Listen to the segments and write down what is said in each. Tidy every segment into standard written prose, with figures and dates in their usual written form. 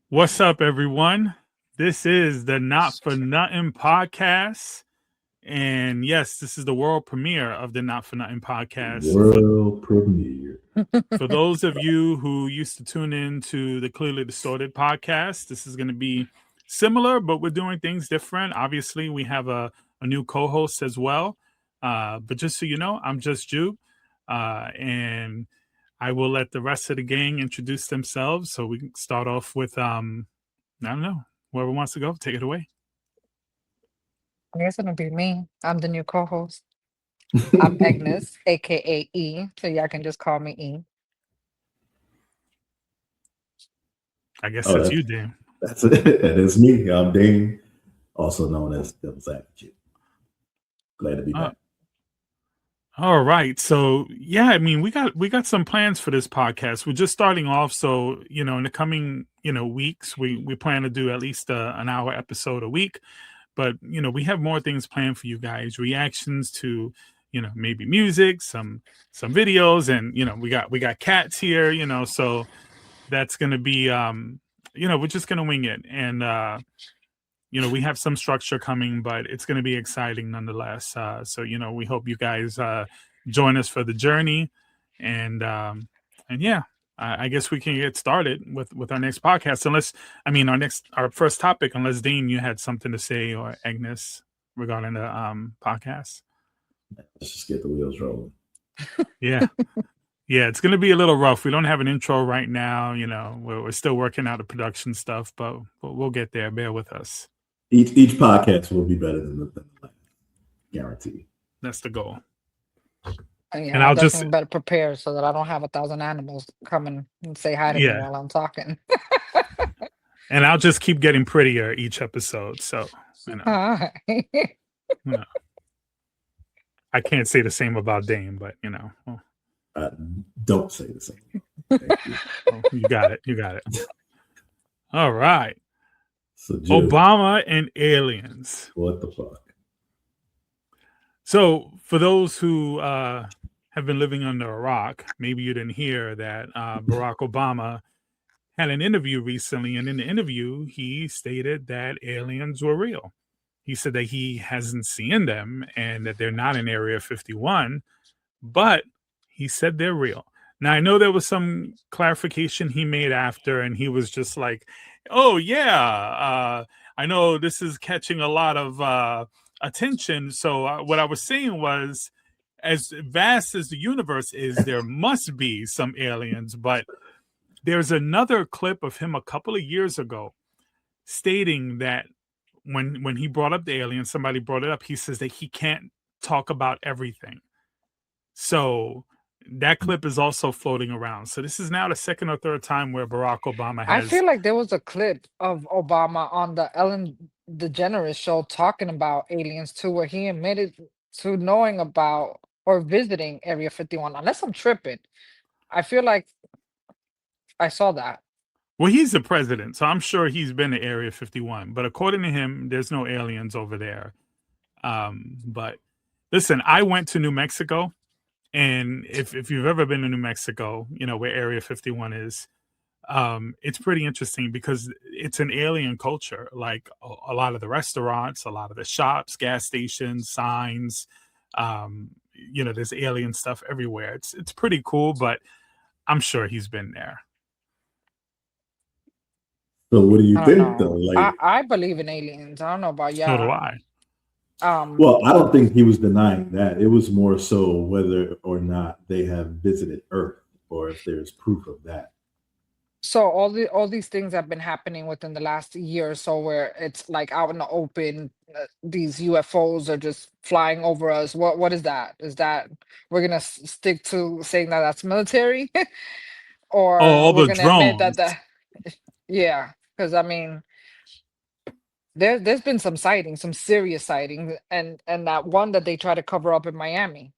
What's up, everyone? This is the Not For Nuthin podcast. And yes, this is the world premiere of the Not For Nuthin podcast. World premiere. For those of you who used to tune in to the Clearly Distorted podcast, this is going to be similar, but we're doing things different. Obviously, we have a new co host as well. But just so you know, I'm just Jude. And I will let the rest of the gang introduce themselves. So we can start off with I don't know. Whoever wants to go, take it away. I guess it'll be me. I'm the new co-host. I'm Agnes, aka E, so y'all can just call me E. I guess that's you, Dan. That's it. That is me. I'm Dane, also known as Devil's Advocate. Glad to be back. All right. So yeah, I mean, we got some plans for this podcast. We're just starting off. So, in the coming, weeks, we plan to do at least an hour episode a week. But, we have more things planned for you guys, reactions to, maybe music, some videos, and, we got cats here, so that's going to be, we're just going to wing it. And, we have some structure coming, but it's going to be exciting nonetheless. So, we hope you guys join us for the journey. And yeah, I guess we can get started with our next podcast. Our first topic, unless Dean, you had something to say, or Agnes, regarding the podcast. Let's just get the wheels rolling. Yeah. Yeah, it's going to be a little rough. We don't have an intro right now. We're still working out the production stuff, but we'll get there. Bear with us. Each podcast will be better than the last. Guaranteed. That's the goal. And I'll just better prepare so that I don't have 1,000 animals come and say hi to me while I'm talking. And I'll just keep getting prettier each episode. So, I can't say the same about Dame, but don't say the same. You got it. You got it. All right. So, Obama and aliens. What the fuck? So, for those who have been living under a rock, maybe you didn't hear that Barack Obama had an interview recently, and in the interview, he stated that aliens were real. He said that he hasn't seen them and that they're not in Area 51, but he said they're real. Now, I know there was some clarification he made after, and he was just like, oh, yeah, I know this is catching a lot of attention. So what I was saying was, as vast as the universe is, there must be some aliens. But there's another clip of him a couple of years ago stating that when he brought up the aliens, somebody brought it up. He says that he can't talk about everything. So that clip is also floating around. So this is now the second or third time where Barack Obama has... I feel like there was a clip of Obama on the Ellen DeGeneres show talking about aliens too, where he admitted to knowing about or visiting Area 51. Unless I'm tripping, I feel like I saw that. Well, he's the president, so I'm sure he's been to Area 51. But according to him, there's no aliens over there. But listen, I went to New Mexico. And if you've ever been to New Mexico, where Area 51 is, it's pretty interesting because it's an alien culture. Like a lot of the restaurants, a lot of the shops, gas stations, signs, there's alien stuff everywhere. It's pretty cool, but I'm sure he's been there. So what do you think, though? Like, I believe in aliens. I don't know about y'all. So do I. Well, I don't think he was denying that. It was more so whether or not they have visited Earth, or if there's proof of that. So all these things have been happening within the last year or so, where it's like out in the open, these UFOs are just flying over us. What is that? Is that we're gonna stick to saying that that's military, or all we're the gonna admit drones? that yeah, because I mean, there's been some sightings, some serious sightings, and that one that they try to cover up in Miami.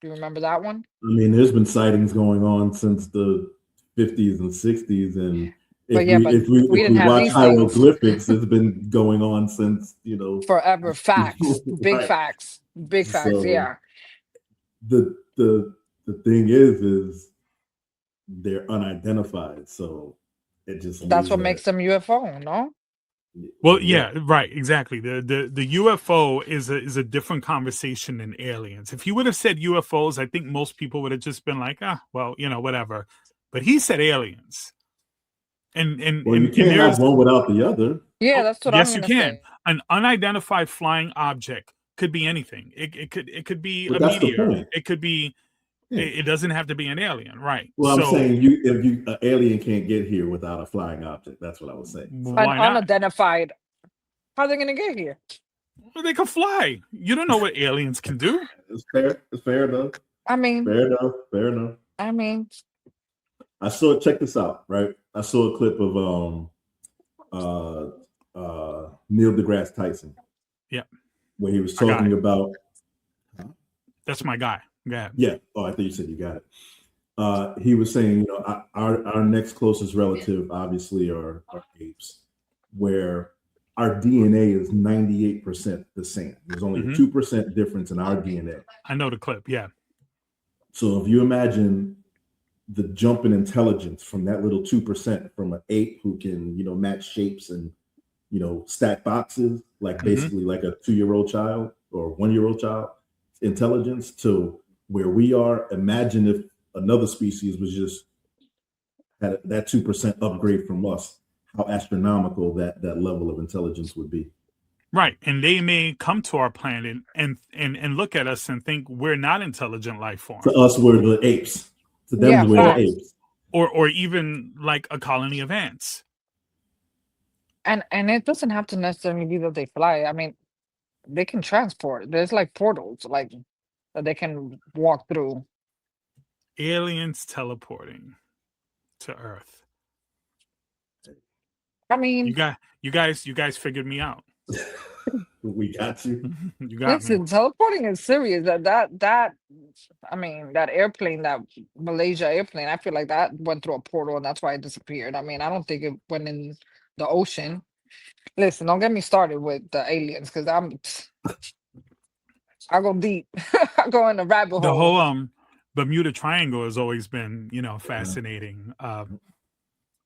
Do you remember that one? I mean, there's been sightings going on since the 50s and 60s, and if we watch hieroglyphics, it's been going on since forever. Facts, big right. facts, big facts. So, yeah. The thing is they're unidentified, so That's what makes them UFO, no? Well, yeah, right, exactly. The UFO is a different conversation than aliens. If he would have said UFOs, I think most people would have just been like, well, whatever. But he said aliens. And you can't have one without the other. Yeah, that's what I'm gonna say. Yes, you can. An unidentified flying object could be anything. It could be a that's meteor. The point. It could be. Yeah. It doesn't have to be an alien, right? Well, I'm saying if an alien can't get here without a flying object. That's what I was saying. Why not? Unidentified. How are they gonna get here? Well, they can fly. You don't know what aliens can do. It's fair. It's fair enough. I mean, fair enough. Fair enough. I mean, I saw. Check this out. Right. I saw a clip of Neil deGrasse Tyson. Yeah. Where he was talking about. That's my guy. Yeah. Oh, I thought you said you got it. He was saying, our next closest relative obviously are apes, where our DNA is 98% the same. There's only a 2% difference in our DNA. I know the clip. Yeah. So if you imagine the jump in intelligence from that little 2% from an ape who can, match shapes and, stack boxes, like basically like a 2-year-old child or 1-year-old child intelligence, to where we are. Imagine if another species was just had that 2% upgrade from us, how astronomical that level of intelligence would be. Right. And they may come to our planet and look at us and think we're not intelligent life forms. To us, we're the apes. To them, we're the apes. Or even like a colony of ants. And it doesn't have to necessarily be that they fly. I mean, they can transport. There's like portals like that they can walk through. Aliens teleporting to Earth. I mean, you guys figured me out. We got you. You got me. Teleporting is serious. That I mean, that airplane, that Malaysia airplane, I feel like that went through a portal and that's why it disappeared. I mean, I don't think it went in the ocean. Listen, don't get me started with the aliens because I go deep. I go in the rabbit hole. The whole Bermuda Triangle has always been, fascinating.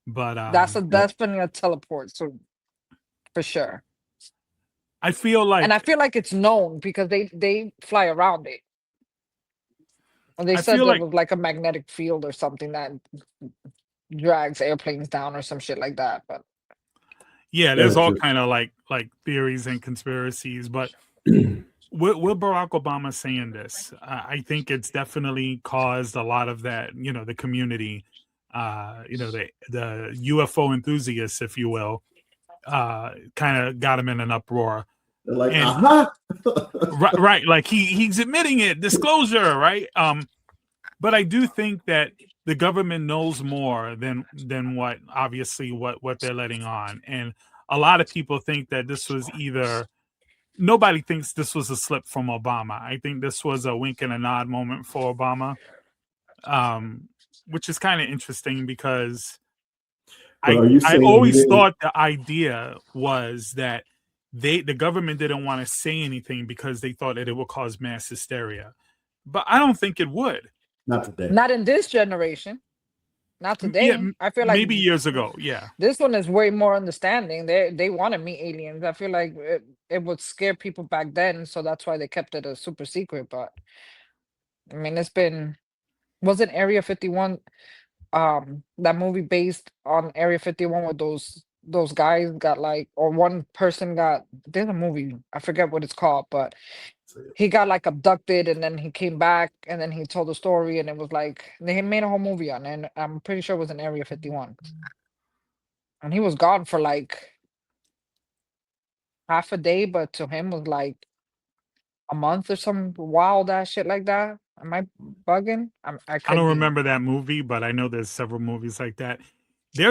But that's definitely a teleport, so for sure. I feel like it's known because they fly around it. And they said there was like a magnetic field or something that drags airplanes down or some shit like that. But yeah, there's all kind of like theories and conspiracies. But with Barack Obama saying this, I think it's definitely caused a lot of that, the community, the UFO enthusiasts, if you will, kind of got him in an uproar. Like, right, like he's admitting it, disclosure, right? But I do think that the government knows more than what they're letting on, and a lot of people think that this was nobody thinks this was a slip from Obama. I think this was a wink and a nod moment for Obama, which is kind of interesting because I always thought the idea was that the government didn't want to say anything because they thought that it would cause mass hysteria. But I don't think it would. Not today. Not in this generation. Not today. Yeah, I feel like maybe years ago. Yeah. This one is way more understanding. They want to meet aliens. I feel like it would scare people back then, so that's why they kept it a super secret. But I mean, wasn't Area 51 that movie based on Area 51 with those guys got or one person there's a movie, I forget what it's called, but he got abducted and then he came back and then he told the story and it was they made a whole movie on it, and I'm pretty sure it was in Area 51. And he was gone for half a day, but to him was a month or some wild ass shit like that. Am I bugging? I don't remember that movie, but I know there's several movies like that. It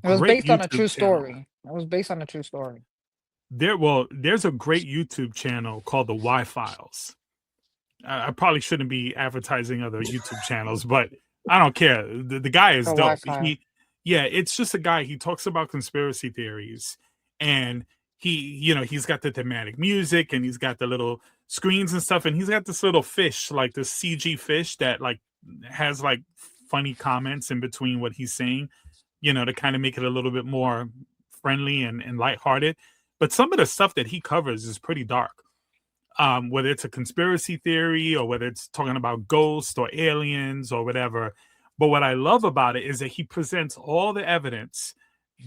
was based on a true story. It was based on a true story. There's a great YouTube channel called the Y Files. I probably shouldn't be advertising other YouTube channels, but I don't care. The guy is dope. It's just a guy. He talks about conspiracy theories, and he's got the thematic music, and he's got the little screens and stuff, and he's got this little fish, like this CG fish that has funny comments in between what he's saying. to kind of make it a little bit more friendly and lighthearted. But some of the stuff that he covers is pretty dark. Whether it's a conspiracy theory or whether it's talking about ghosts or aliens or whatever. But what I love about it is that he presents all the evidence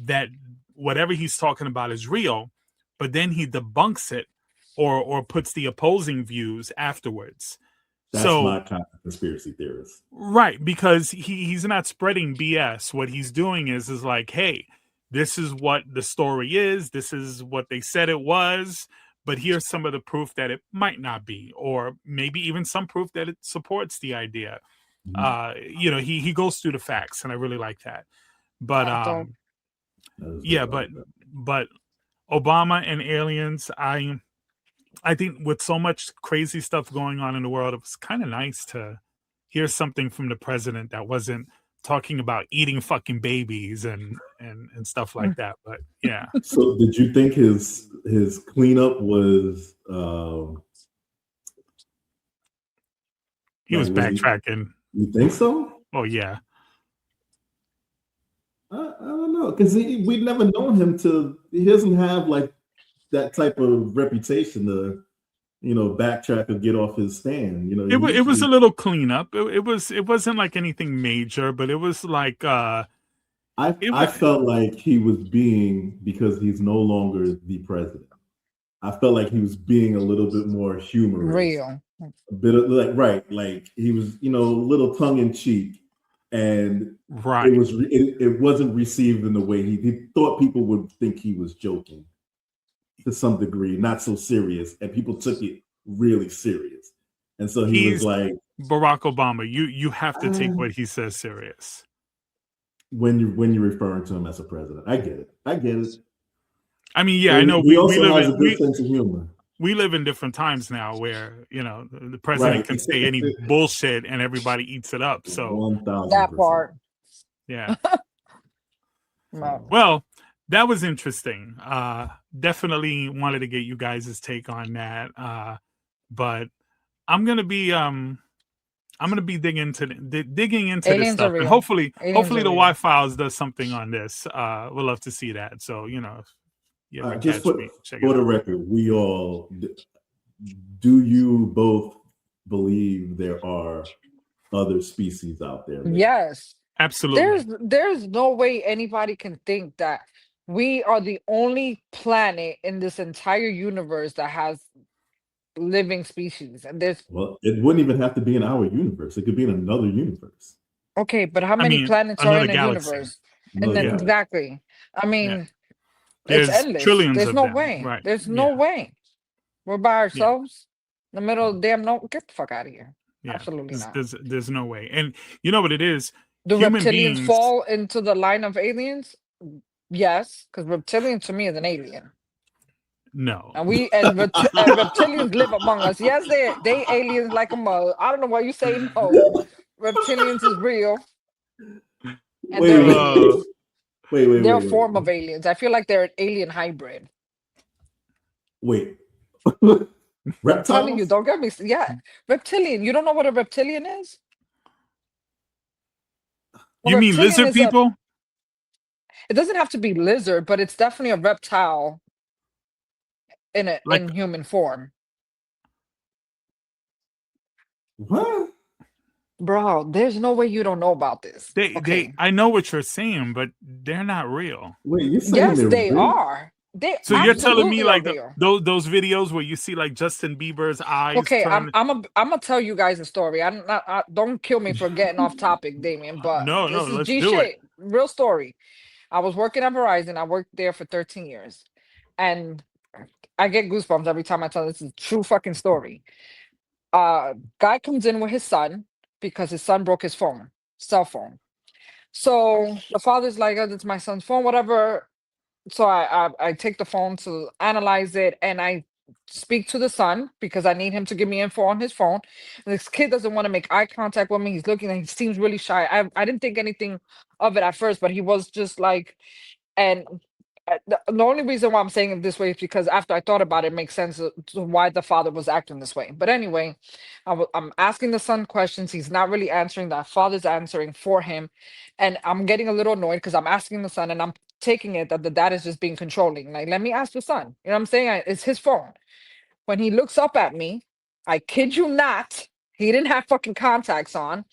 that whatever he's talking about is real, but then he debunks it or puts the opposing views afterwards. That's my kind of conspiracy theorist. Right, because he's not spreading BS. What he's doing is like, hey, this is what the story is. This is what they said it was. But here's some of the proof that it might not be, or maybe even some proof that it supports the idea. He goes through the facts, and I really like that. But but Obama and aliens, I think with so much crazy stuff going on in the world, it was kind of nice to hear something from the president that wasn't talking about eating fucking babies and stuff like that. But yeah. So did you think his cleanup was he was backtracking? You think so? Oh yeah. I don't know, because we've never known him he doesn't have like that type of reputation to backtrack or get off his stand. It was a little cleanup. It wasn't like anything major, but it was like I felt like he was being, because he's no longer the president. I felt like he was being a little bit more humorous, real, a bit of like he was a little tongue in cheek, and it wasn't received in the way he thought people would think he was joking. To some degree, not so serious, and people took it really serious, and so he was like Barack Obama. You have to take what he says serious when you're referring to him as a president. I get it. I mean, yeah, I know we also has a good sense of humor. We live in different times now where the president can say any bullshit and everybody eats it up. So 1,000%. That part, yeah. no. Well, that was interesting. Definitely wanted to get you guys' take on that. But I'm gonna be digging into this stuff, and hopefully the Y Files does something on this. We'll love to see that. So just for the record, we all do. You both believe there are other species out there? Yes, absolutely. There's no way anybody can think that we are the only planet in this entire universe that has living species. And it wouldn't even have to be in our universe. It could be in another universe. Okay, but how many planets are in a universe? And then exactly. I mean, it's endless. Trillions. There's no them. way. Right. There's no way. We're by ourselves in the middle of damn get the fuck out of here. Yeah. Absolutely not. There's no way. And you know what it is? Do reptilians fall into the line of aliens? Yes, because reptilian to me is an alien. No. And reptilians live among us. Yes, they aliens like a mother. I don't know why you say no. Reptilians is real. And they're a form of aliens. I feel like they're an alien hybrid. Wait. Reptiles? I'm telling you, don't get me. Yeah. Reptilian. You don't know what a reptilian is? You mean lizard people? It doesn't have to be lizard, but it's definitely a reptile in human form. What? Bro, there's no way you don't know about this. I know what you're saying, but they're not real. Wait, you're saying they are. So you're telling me like those videos where you see like Justin Bieber's eyes? Okay, I'm gonna tell you guys a story. Don't kill me for getting off topic, Damien. But no, let's do it. Real story. I was working at Verizon. I worked there for 13 years, and I get goosebumps every time I tell this is a true fucking story. Guy comes in with his son because his son broke his cell phone. So the father's like, "Oh, it's my son's phone, whatever." So I take the phone to analyze it, and I speak to the son because I need him to give me info on his phone. And this kid doesn't want to make eye contact with me. He's looking and he seems really shy. I didn't think anything of it at first, but he was just like, and The only reason why I'm saying it this way is because after I thought about it, it makes sense to why the father was acting this way. But anyway, I'm asking the son questions. He's not really answering. That father's answering for him. And I'm getting a little annoyed because I'm asking the son and I'm taking it that the dad is just being controlling. Like, let me ask the son. You know what I'm saying? It's his phone. When he looks up at me, I kid you not, he didn't have fucking contacts on.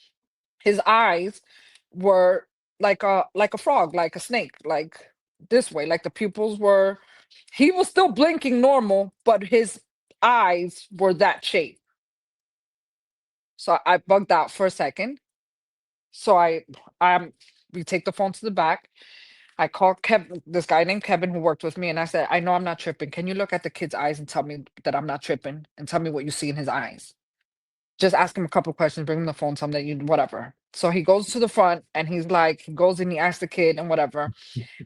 His eyes were like a frog, like a snake, like this way, like the pupils were. He was still blinking normal, but his eyes were that shape. So I bugged out for a second. So we take the phone to the back. I call Kevin, this guy named Kevin who worked with me, and I said, I know I'm not tripping. Can you look at the kid's eyes and tell me that I'm not tripping and tell me what you see in his eyes? Just ask him a couple questions, bring him the phone, tell him that you whatever. So he goes to the front and he's like, he goes and he asks the kid and whatever,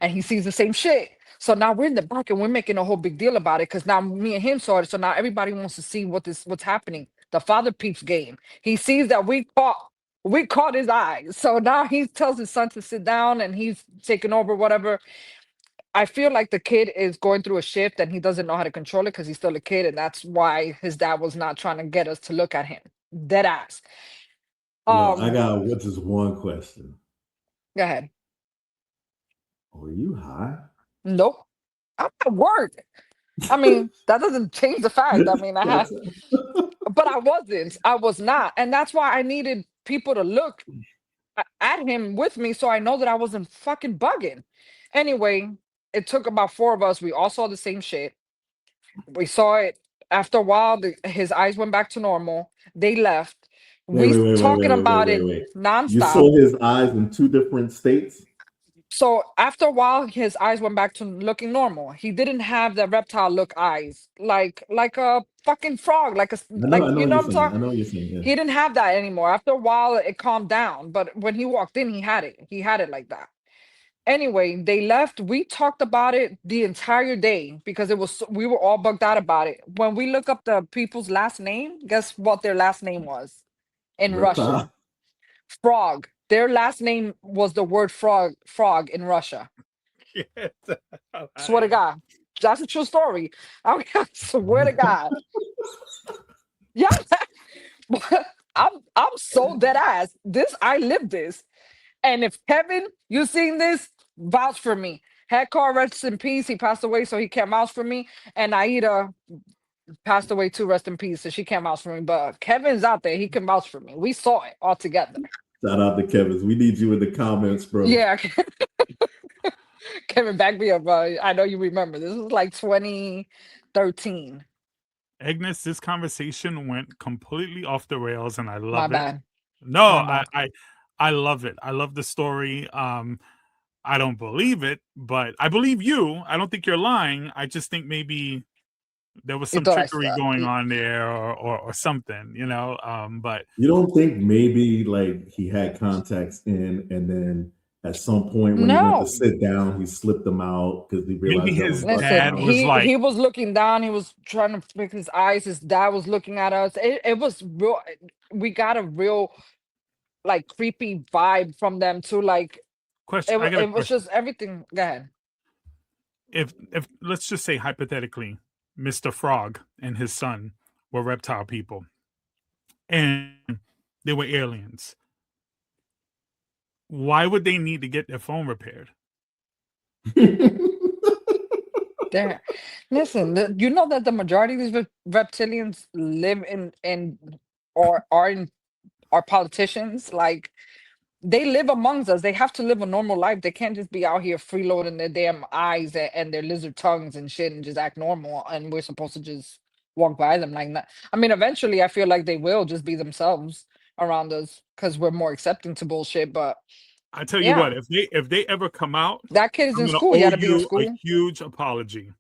and he sees the same shit. So now we're in the back and we're making a whole big deal about it because now me and him saw it. So now everybody wants to see what's happening. The father peeps game. He sees that we caught his eyes. So now he tells his son to sit down and he's taking over whatever. I feel like the kid is going through a shift and he doesn't know how to control it because he's still a kid, and that's why his dad was not trying to get us to look at him. Dead ass. Yo, I Um, got just one question. Go ahead. Were you high? Nope. I'm at work. I mean, that doesn't change the fact. I mean, but I wasn't. I was not. And that's why I needed people to look at him with me so I know that I wasn't fucking bugging. Anyway, it took about four of us. We all saw the same shit. We saw it after a while. His eyes went back to normal. They left. Wait, We wait, wait, wait, talking wait, wait, wait, about wait, it wait. You nonstop. saw his eyes in two different states? So after a while, his eyes went back to looking normal. He didn't have the reptile look eyes, like a fucking frog, like I know you what know you're what I'm saying. talking. I know what you're saying. Yeah. He didn't have that anymore. After a while, it calmed down. But when he walked in, he had it. He had it like that. Anyway, they left. We talked about it the entire day because we were all bugged out about it. When we look up the people's last name, guess what their last name was in Reptile. Russian? Frog. Their last name was the word frog in Russia. Get the hell outta Swear to here. God. That's a true story. I swear to God. Yeah. I'm so dead ass. This I lived this. And if Kevin, you seen this, vouch for me. Head car rest in peace. He passed away, so he can't vouch for me. And Aida passed away too, rest in peace. So she can't vouch for me. But Kevin's out there, he can vouch for me. We saw it all together. Shout out to Kevin's. We need you in the comments, bro. Yeah. Kevin, back me up. I know you remember. This was like 2013. Agnes, this conversation went completely off the rails, and I My love it. bad. No, My bad. I love it. I love the story. I don't believe it, but I believe you. I don't think you're lying. I just think maybe there was You some thought I trickery going on there, or something, you know. But You don't think maybe like he had contacts in, and then at some point when he went to no. sit down, he slipped them out because he maybe realized that was his bugged dad Listen, out. was like, he was looking down. He was trying to fix his eyes. His dad was looking at us. It was real. We got a real like creepy vibe from them too. Like question. I got a it was question. just everything. Go ahead. If let's just say hypothetically, Mr. Frog and his son were reptile people, and they were aliens, why would they need to get their phone repaired? There. Listen, you know that the majority of these reptilians live in or are politicians. Like they live amongst us. They have to live a normal life. They can't just be out here freeloading their damn eyes and their lizard tongues and shit and just act normal. And we're supposed to just walk by them like that. I mean, eventually, I feel like they will just be themselves around us because we're more accepting to bullshit. But I tell you what, yeah, if they ever come out, that kid is I'm in gonna school. He owe had to be in you a school. huge apology.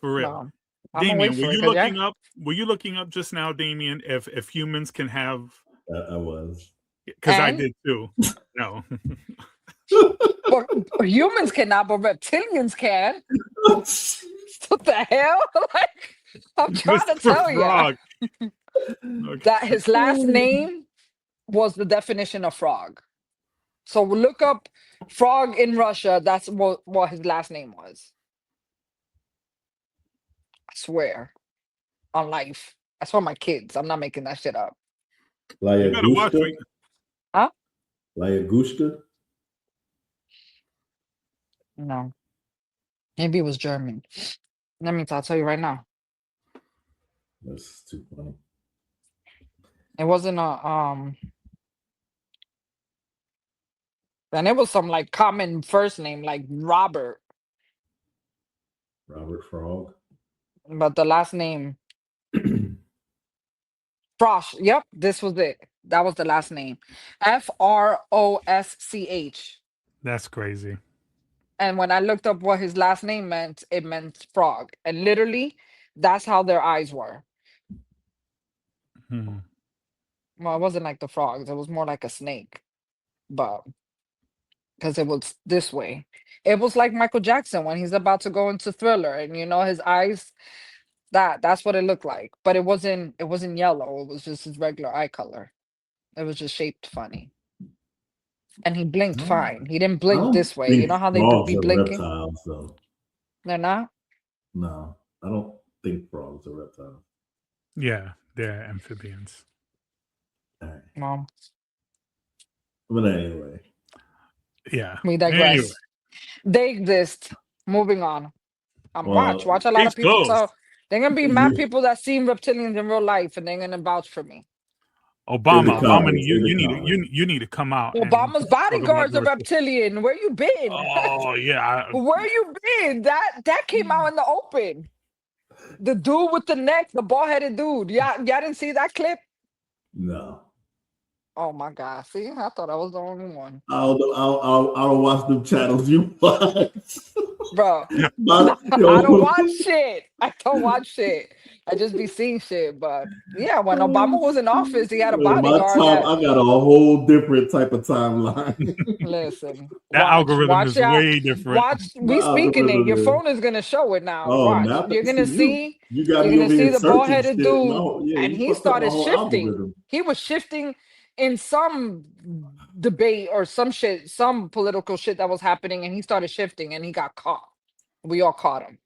For real. No, I'm gonna wait Damien, for it because yeah. were you looking up just now, Damien, if humans can have, I was. because I And did too. No. but humans cannot, but reptilians can. What the hell? Like I'm trying to Mr. tell you Frog. Okay. that his last name was the definition of frog. So look up frog in Russia. That's what his last name was. swear on life. I swear my kids. I'm not making that shit up. You better watch Layagushka? it. Huh? Layagushka? No. Maybe it was German. That means I'll tell you right now. That's too funny. It wasn't and it was some like common first name like Robert, Robert Frog. but the last name Frosch. Yep, this was it. That was the last name. Frosch. That's crazy. And when I looked up what his last name meant, it meant frog. And literally, that's how their eyes were. Hmm. Well, it wasn't like the frogs, it was more like a snake. But because it was this way. It was like Michael Jackson when he's about to go into Thriller, and his eyes, that's what it looked like. But it wasn't yellow, it was just his regular eye color. It was just shaped funny. And he blinked fine. He didn't I blink don't this way. You think know how they frogs be are blinking? reptiles, though. They're not? No, I don't think frogs are reptiles. Yeah, they're amphibians. All right. No. But anyway, Yeah. We digress. Anyway, They exist. Moving on. Watch well, a lot case of people closed. they're gonna be mad people that seen reptilians in real life and they're gonna vouch for me. in the Obama, comments, you in the you need to comments. you need to come out Obama's and talk about bodyguard's the a reptilian. Where you been? Oh yeah, Where you been? That came out in the open. The dude with the neck, the bald-headed dude. Y'all didn't see that clip? No. Oh my God. See, I thought I was the only one. I'll watch them channels you watch. Bro, But, I yo, don't watch shit. I don't watch shit. I just be seeing shit. But yeah, when Obama was in office, he had a my bodyguard time, that, I got a whole different type of timeline. listen, that algorithm is out. way different. Watch, My we speaking it. Your algorithm is, phone is gonna show it now. oh, Watch. now You're thanks gonna to you. see, You got you're me gonna over see here the searching bald-headed shit. dude, No, yeah, and you he fucked up my started whole shifting. algorithm. He was shifting in some debate or some shit, some political shit that was happening, and he started shifting and he got caught. We all caught him.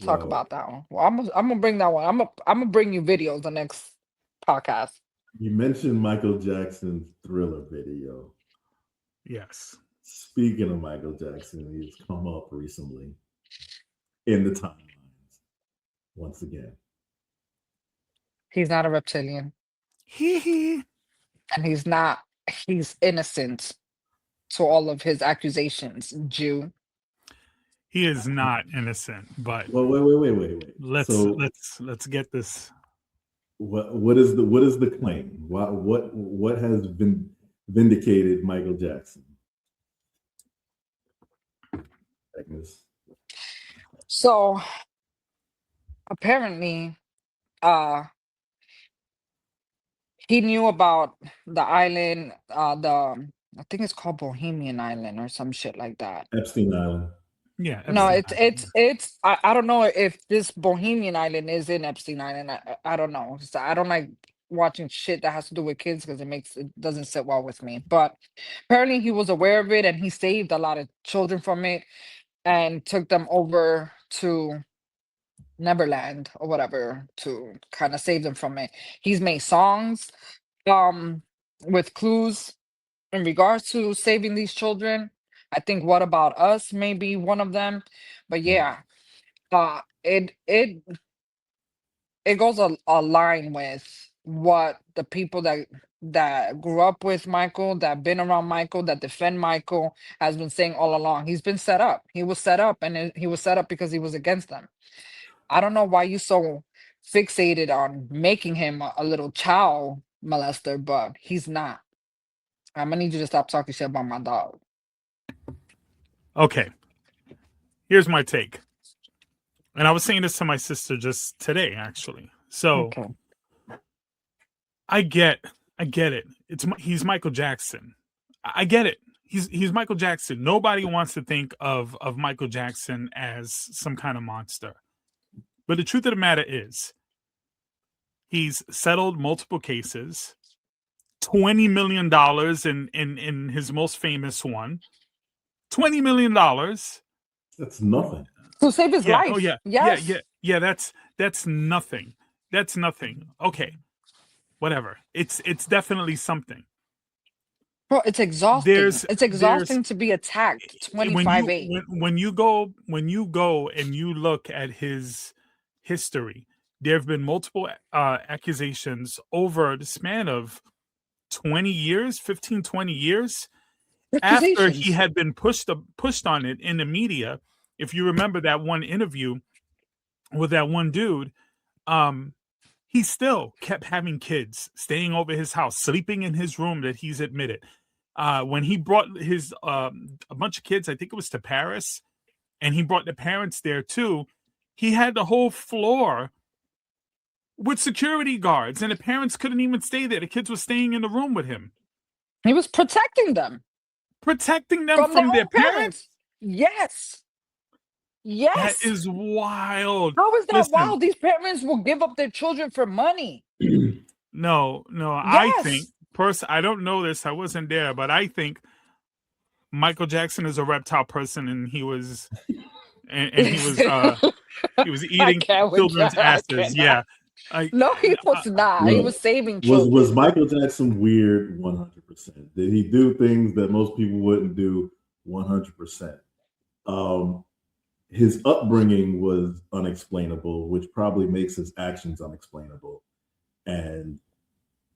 Talk Well, about that one. Well, I'm gonna bring that one. I'm gonna bring you videos the next podcast. you mentioned Michael Jackson's Thriller video. Yes. Speaking of Michael Jackson, he's come up recently in the timelines once again. He's not a reptilian, Hee. and he's innocent to all of his accusations. Jew. He is not innocent, but Well, wait. let's get this. What is the claim? What has been vindicated Michael Jackson? Agnes. So apparently, he knew about the island, I think it's called Bohemian Island or some shit like that. Epstein Island. Yeah. No, Epstein. it's I don't know if this Bohemian Island is in Epstein Island. I don't know. I don't like watching shit that has to do with kids because it doesn't sit well with me. But apparently he was aware of it and he saved a lot of children from it and took them over to Neverland or whatever to kind of save them from it. He's made songs with clues in regards to saving these children. I think What About Us may be one of them. But yeah, it goes a line with what the people that grew up with Michael, that been around Michael, that defend Michael has been saying all along. He's been set up. He was set up, and he was set up because he was against them. I don't know why you so fixated on making him a little child molester, but he's not. I'm gonna need you to stop talking shit about my dog. Okay. Here's my take. And I was saying this to my sister just today, actually. So Okay. I get it. He's Michael Jackson. I get it. He's Michael Jackson. Nobody wants to think of Michael Jackson as some kind of monster. But the truth of the matter is, he's settled multiple cases. $20 million in his most famous one. $20 million. That's nothing. To save his Yeah. life. Oh yeah. Yes. Yeah. That's nothing. That's nothing. Okay. Whatever. It's definitely something. Bro, it's exhausting. It's There's exhausting to be attacked when 25-8. when you go and you look at his history, there have been multiple accusations over the span of 20 years, 15, 20 years after he Accusations. had been pushed on it in the media. If you remember that one interview with that one dude, he still kept having kids staying over his house, sleeping in his room that he's admitted. When he brought his a bunch of kids, I think it was to Paris, and he brought the parents there too. He had the whole floor with security guards, and the parents couldn't even stay there. The kids were staying in the room with him, He was protecting them protecting them from their from their own parents. parents. Yes. That Yes. is wild. How is that Listen, wild? These parents will give up their children for money. no, I think Yes. I don't know this. I wasn't there, but I think Michael Jackson is a reptile person, and he was he was I eating can't with children's that. I asses. cannot. Yeah, I, No, he was not. He Look, was saving was children. Michael Jackson weird? 100%. Did he do things that most people wouldn't do? 100%. His upbringing was unexplainable, which probably makes his actions unexplainable. And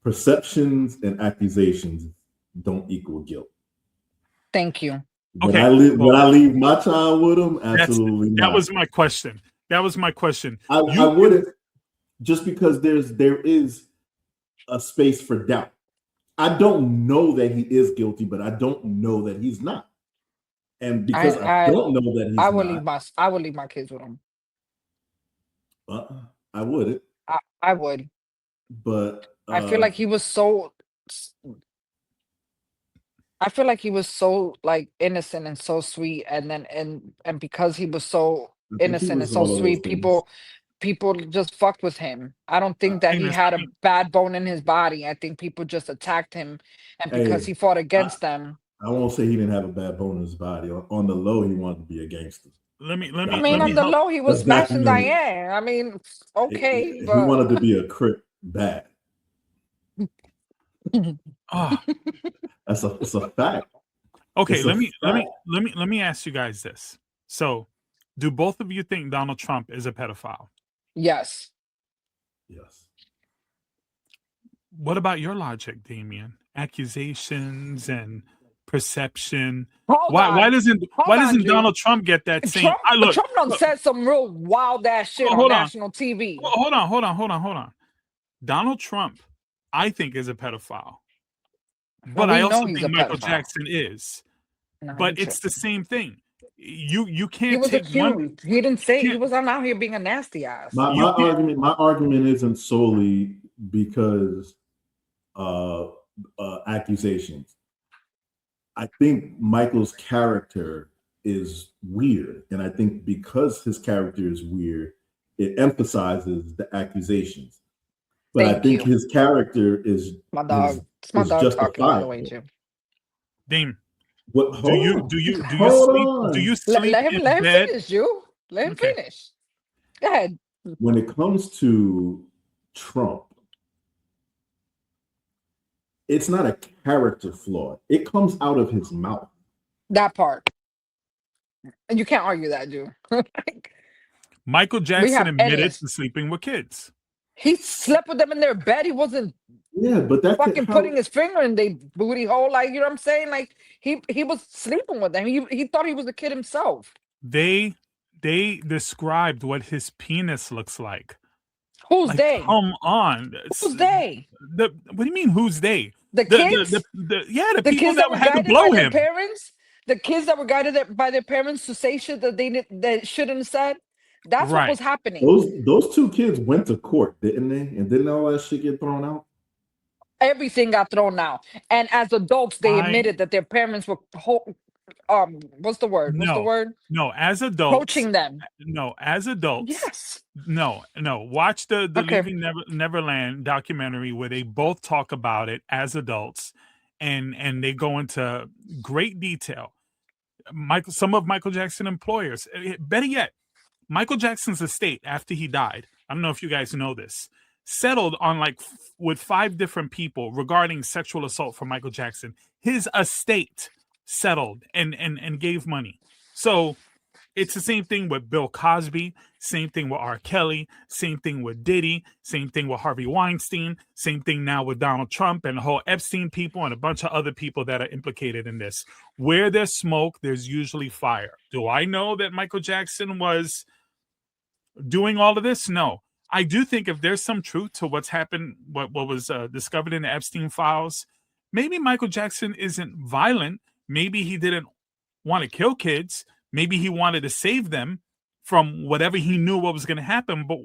perceptions and accusations don't equal guilt. Thank you. Would Okay, I well, leave my child with him? Absolutely that not. was my question. That was my question. I wouldn't, just because there is a space for doubt. I don't know that he is guilty, but I don't know that he's not. And because I don't know that he's I would not, leave my kids with him. I wouldn't. I would. But I feel like he was so I feel like he was so like innocent and so sweet, and then and because he was so I think he innocent and was so all of those sweet, things. people just fucked with him. I don't think that he Amos, had a bad bone in his body. I think people just attacked him, and because Hey, he fought against them. I won't say he didn't have a bad bone in his body. On the low, he wanted to be a gangster. let me I mean, on the help. low, he was That's smashing documented. Diane. I mean, okay, He but wanted to be a Crip bad. Oh, It's a fact. okay, It's a fact. let me ask you guys this. So, do both of you think Donald Trump is a pedophile? yes. Yes. What about your logic, Damien? Accusations and perception. Hold Why on. doesn't Hold on, Drew. Donald Trump get that same? Trump done said some real wild ass shit on hold on. national TV. Hold on. Donald Trump, I think, is a pedophile, but we I know also he's think a Michael pedophile. Jackson is. No, But you it's the tripping. same thing. You He can't was take one. accused. He didn't say he can't- was out here being a nasty ass. My You can't. argument isn't solely because accusations. I think Michael's character is weird, and I think because his character is weird, it emphasizes the accusations. But I think his character is My dog. It's my dog talking by the way, Jim. Dame, What? do you sleep Let him in bed? finish, you. Let him Okay. finish. Go ahead. When it comes to Trump, it's not a character flaw. It comes out of his mouth. That part. And you can't argue that, Jew. Michael Jackson have admitted endless- to sleeping with kids. He slept with them in their bed. He wasn't Yeah, but that's fucking putting his finger in their booty hole. Like, you know what I'm saying? Like, he was sleeping with them. He thought he was a kid himself. They described what his penis looks like. Who's Like, they? come on. Who's they? What do you mean? Who's they? The kids? The The people kids that were had to guided blow by their him. parents? The kids that were guided by their parents to say shit that shouldn't have said? That's what was happening. Those two kids went to court, didn't they? And didn't all that shit get thrown out? Everything got thrown out. And as adults, they admitted that their parents were what's the word? No, as adults. Coaching them. No, as adults. Yes. No. Watch the Okay. Leaving Neverland documentary where they both talk about it as adults, and they go into great detail. Some of Michael Jackson employers, better yet, Michael Jackson's estate, after he died, I don't know if you guys know this, settled on like with 5 different people regarding sexual assault for Michael Jackson. His estate settled and gave money. So it's the same thing with Bill Cosby, same thing with R. Kelly, same thing with Diddy, same thing with Harvey Weinstein, same thing now with Donald Trump and the whole Epstein people and a bunch of other people that are implicated in this. Where there's smoke, there's usually fire. Do I know that Michael Jackson was doing all of this? No. I do think if there's some truth to what's happened, what was discovered in the Epstein files, maybe Michael Jackson isn't violent. Maybe he didn't want to kill kids. Maybe he wanted to save them from whatever he knew what was going to happen. But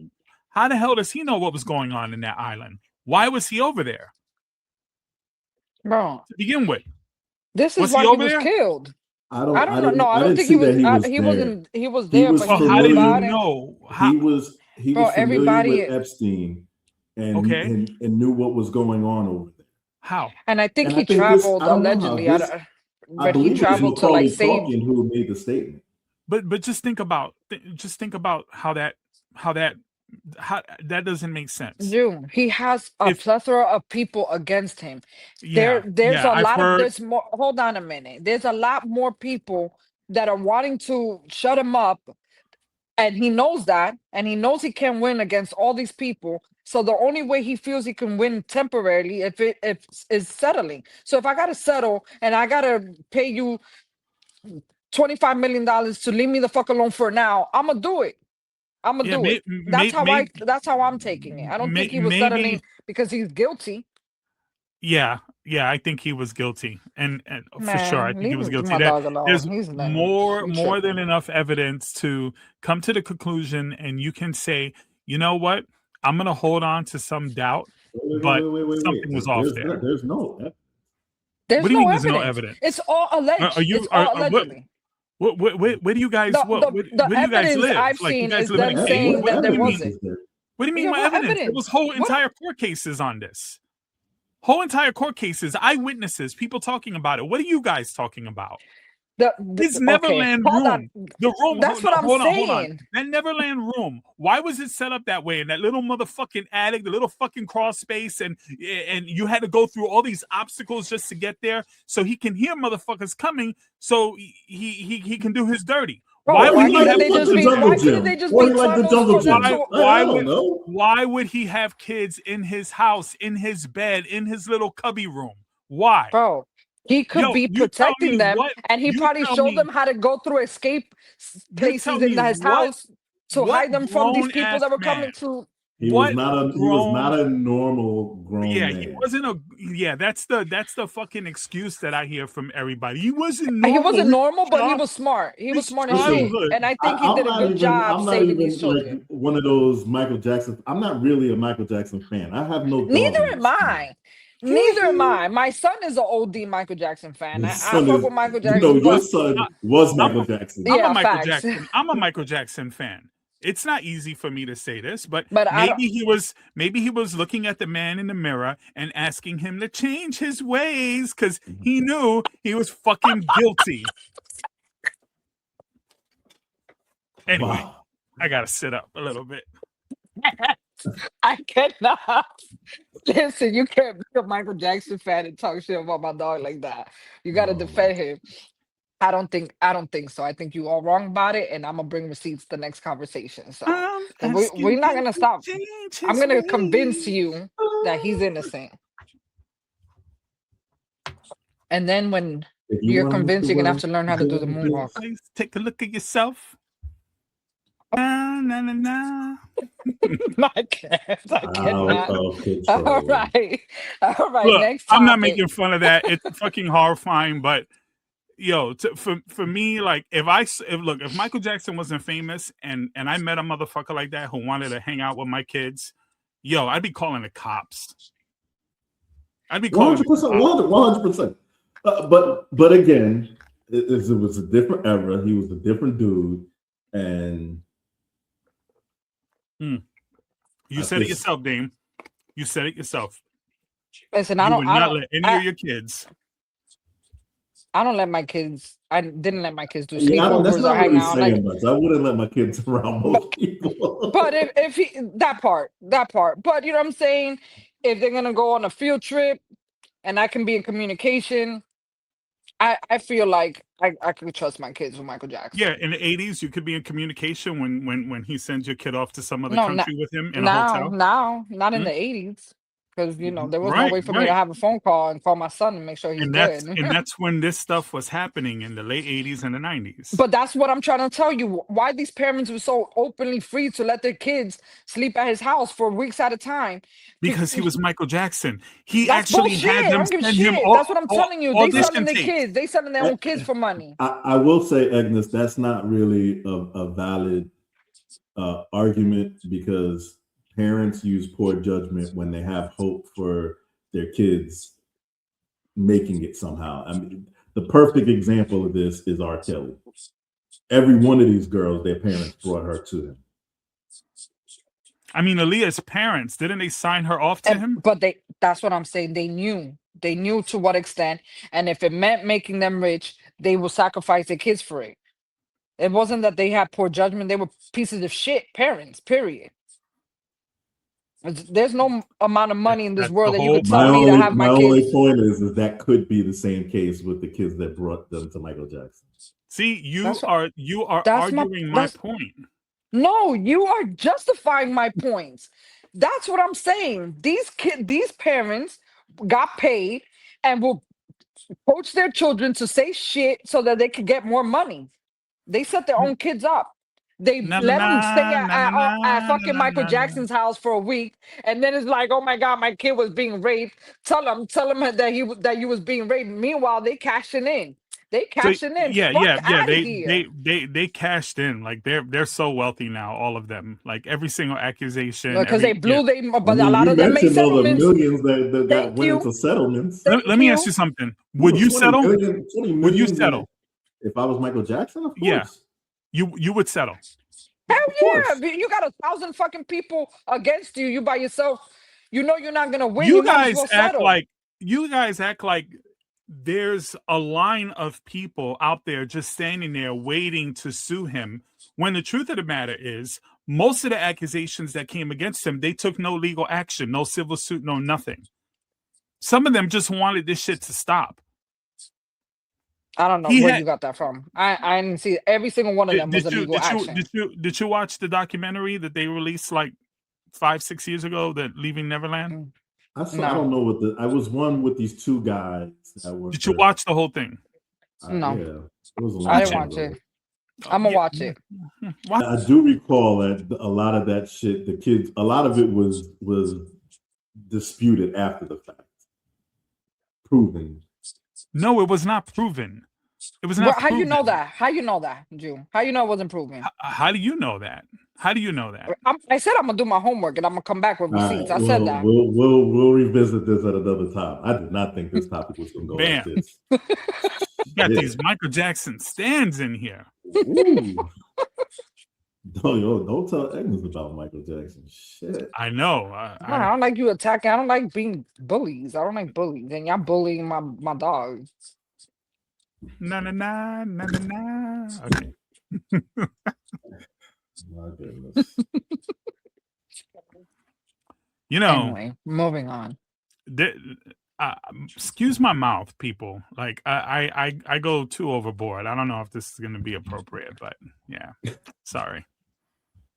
how the hell does he know what was going on in that island? Why was he over there? Bro, to begin with, this is Was why he he over was there? killed. I don't I don't know. didn't- No, I don't didn't think see he was. that He there. wasn't. He was He there, was but Well, he how knew do you about it. know? He was Bro, familiar everybody- with Epstein and, Okay. and knew what was going on over there. How? And I think And he I think this- traveled I don't know how allegedly. this- I I but he believe it was traveled to like Macaulay save. Culkin who made the statement. But just think about how that doesn't make sense. June, he has a If- plethora of people against him. Yeah, There's yeah, a I've lot of heard- there's more. Hold on a minute. There's a lot more people that are wanting to shut him up, and he knows that, and he knows he can't win against all these people. So the only way he feels he can win temporarily if is settling. So if I gotta settle and I gotta pay you $25 million to leave me the fuck alone for now, I'm gonna do it. I'm gonna Yeah, do it. That's how I'm taking it. I don't think he was settling because he's guilty. Yeah, I think he was guilty, and for sure, I Man, think he leave was guilty. my dog alone. There's He's lame. more He than tripping. enough evidence to come to the conclusion, and you can say, you know what, I'm gonna hold on to some doubt, but something was off there. There's no. There's What do you no mean evidence. there's no evidence? It's all alleged. Are you- it's all what- allegedly. Where do you guys? The where do you guys evidence live? I've Like, you seen guys is live in them a cave? saying What that do there you mean? wasn't. What do you mean? Yeah, what what evidence? There evidence? was whole What? entire court cases on this. Whole entire court cases, eyewitnesses, people talking about it. What are you guys talking about? His Okay, Neverland hold room. on. The room. That's what I'm hold on. saying. That Neverland room. Why was it set up that way? In that little motherfucking attic, the little fucking crawl space, and you had to go through all these obstacles just to get there, so he can hear motherfuckers coming, so he can do his dirty. Bro, Why would he couldn't have? they just be? Why couldn't they just be tunnels for them to? Why would he have kids in his house, in his bed, in his little cubby room? Why? Bro, he could be you tell protecting me them, what- and he you probably tell showed me- them how to go through escape places tell in me his what- house to what hide them from these people grown-ass that were man- coming to. He What was not a normal grown Yeah, man. he wasn't a. Yeah, that's the fucking excuse that I hear from everybody. He wasn't And normal. he wasn't normal, but he Strong- was smart. He was his smart as shit, childhood. and I think he I'm did a not good even- job I'm not saving even these children. like one of those Michael Jackson. I'm not really a Michael Jackson fan. I have no. dog Neither in am this I. Neither am I. My son is an OD Michael Jackson fan. I Your son fuck is- with Michael You Jackson. know, your but son was Michael Jackson. Yeah, I'm a Michael facts. Jackson. I'm a Michael Jackson fan. It's not easy for me to say this, but I don't- maybe he was looking at the man in the mirror and asking him to change his ways because he knew he was fucking guilty. Anyway, Wow. I gotta sit up a little bit. I cannot. Listen, you can't be a Michael Jackson fan and talk shit about my dog like that. You got to Oh. defend him. I don't think so. I think you all wrong about it, and I'm gonna bring receipts the next conversation. So we're not gonna stop. I'm gonna convince you that he's innocent, and then when If you're want convinced, Mr. you're gonna have Well, to learn how to do the good moonwalk. Please take a look at yourself. Na, na, na, na. I can't. I cannot. Out of control. All right. Look, Next I'm not topic. making fun of that. It's fucking horrifying, but yo, for me, like if Michael Jackson wasn't famous and I met a motherfucker like that who wanted to hang out with my kids, yo, I'd be calling the cops. I'd be calling 100%. But again, it was a different era. He was a different dude, and You said it yourself, Dame. You said it yourself. Listen, You I would don't. not let any of your kids I don't let my kids. I didn't let my kids do Yeah, that's sleepovers or not hang really out. Like, saying much. I wouldn't let my kids around most people. but if he that part, but you know what I'm saying? If they're gonna go on a field trip and I can be in communication, I feel like I could trust my kids with Michael Yeah, Jackson. in the 80s, you could be in communication when he sends your kid off to some other No, country with him in a hotel. not in Mm, the 80s, because there was no right, way for me to right. have a phone call and call my son and make sure he's And that's good. and that's when this stuff was happening in the late 80s and the 90s. But that's what I'm trying to tell you. Why these parents were so openly free to let their kids sleep at his house for weeks at a time. Because he was Michael Jackson. He That's actually bullshit. had I them don't give a send him shit. That's what I'm telling you. They selling audition their tapes. kids. They selling their own kids for money. I will say, Agnes, that's not really a valid argument, because parents use poor judgment when they have hope for their kids making it somehow. I mean, the perfect example of this is R. Kelly. Every one of these girls, their parents brought her to him. I mean, Aaliyah's parents, didn't they sign her off to him? But that's what I'm saying. They knew to what extent. And if it meant making them rich, they will sacrifice their kids for it. It wasn't that they had poor judgment. They were pieces of shit parents, period. There's no amount of money in this That's world the that you whole could tell me to have My my only kids. point is that could be the same case with the kids that brought them to Michael Jackson. See, you That's are that's arguing my point. No, you are justifying my points. That's what I'm saying. These parents got paid and will coach their children to say shit so that they could get more money. They set their own kids up. They Na na let them stay na na na at na fucking na Michael na na. Jackson's house for a week, and then it's like, oh my god, my kid was being raped. Tell him that you was being raped. Meanwhile, they cashing in. They So cashing in. yeah, Fuck yeah, yeah. out of here. They cashed in. Like they're so wealthy now, all of them. Like every single accusation, Because they every yeah. blew they, I but a mean, lot you of them made mentioned all the settlements. millions that got Thank went you. into settlements. Let me ask you something. Would you 20 settle? million, 20 Would you million settle? if I was Michael Jackson? Of Yeah, course. you would settle. Hell Of course. yeah. You got 1,000 fucking people against you. You by yourself. You know you're not gonna win. You You might as guys well act settle. like there's a line of people out there just standing there waiting to sue him, when the truth of the matter is most of the accusations that came against him, they took no legal action, no civil suit, no nothing. Some of them just wanted this shit to stop. I don't know where you got that from. I didn't see every single one of them was a legal action. Did you watch the documentary that they released like 5-6 years ago, that Leaving Neverland? I don't know what I was one with these two guys that were. Did you watch the whole thing? No, yeah, it was a long I didn't time watch ago. it. I'm gonna watch it. I do recall that a lot of that shit, the kids, a lot of it was disputed after the fact. Proven. No, it was not proven. It was not. How you know that? How you know that, Jew? How you know it wasn't proven? How do you know that? How do you know that? I said I'm gonna do my homework and I'm gonna come back with receipts. I said that. We'll revisit this at another time. I did not think this topic was gonna go like this. You got these Michael Jackson stands in here. Ooh. Don't tell Agnes about Michael Jackson. Shit. I know. I don't like you attacking. I don't like being bullies. I don't like bullies. And y'all bullying my dog. Na na na na na na. Okay. My goodness. You know. Anyway, moving on. Excuse my mouth, people. Like I go too overboard. I don't know if this is going to be appropriate, but yeah, sorry.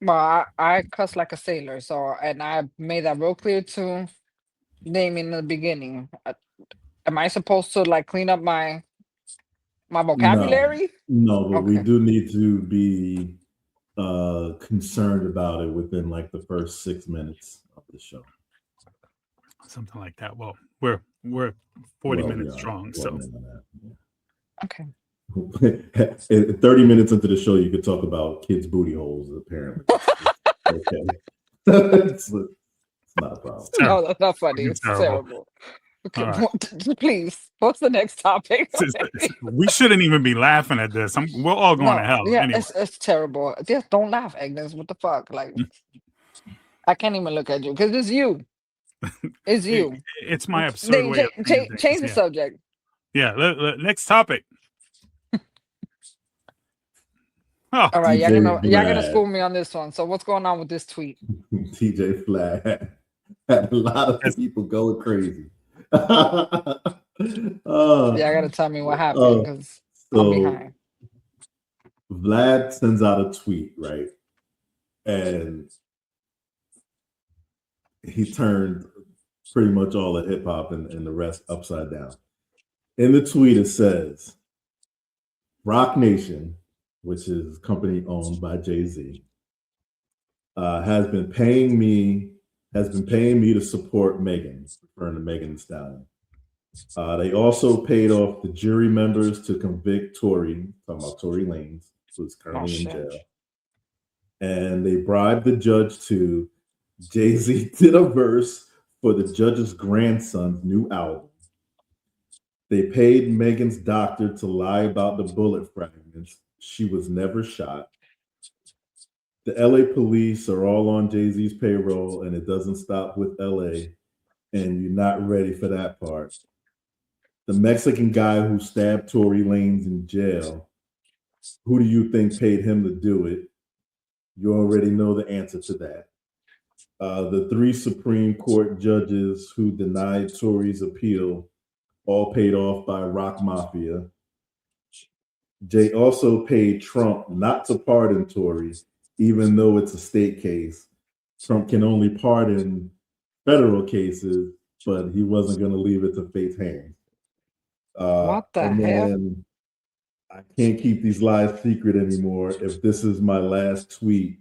Well, I cuss like a sailor, so, and I made that real clear to Name in the beginning. Am I supposed to like clean up my vocabulary? No, but we Okay. do need to be concerned about it within like the first 6 minutes of the show. Something like that. Well, we're 40 minutes strong, so Okay. 30 minutes into the show, you could talk about kids' booty holes, apparently. Okay. It's not a problem. No, that's not funny. It's terrible. Okay, right. Please, what's the next topic? We shouldn't even be laughing at this. We're all going to hell. Yeah, anyway. it's terrible. Just don't laugh, Agnes. What the fuck? Like, I can't even look at you because it's you. It's you. It's my absurd way of change the subject. Yeah. Next topic. Oh, All right, DJ y'all gonna Vlad. school me on this one. So what's going on with this tweet? DJ Vlad had a lot of Yes. people going crazy. Y'all gotta tell me what happened uh, because I'm so behind. Vlad sends out a tweet, right? And he turned pretty much all of hip hop and the rest upside down. In the tweet, it says, Rock Nation, which is a company owned by Jay-Z, has been paying me to support Megan, referring to Megan Thee Stallion. They also paid off the jury members to convict Tory, talking about Tory Lanez, who's currently in jail. And they bribed the judge to Jay-Z did a verse for the judge's grandson's new album. They paid Megan's doctor to lie about the bullet fragments. She was never shot. The LA police are all on Jay-Z's payroll, and it doesn't stop with LA. And you're not ready for that part. The Mexican guy who stabbed Tory Lanez in jail, who do you think paid him to do it? You already know the answer to that. The 3 Supreme Court judges who denied Tory's appeal, all paid off by Rock Mafia. Jay also paid Trump not to pardon Tory, even though it's a state case. Trump can only pardon federal cases, but he wasn't going to leave it to fate's hands. What the and hell? then I can't keep these lies secret anymore. If this is my last tweet,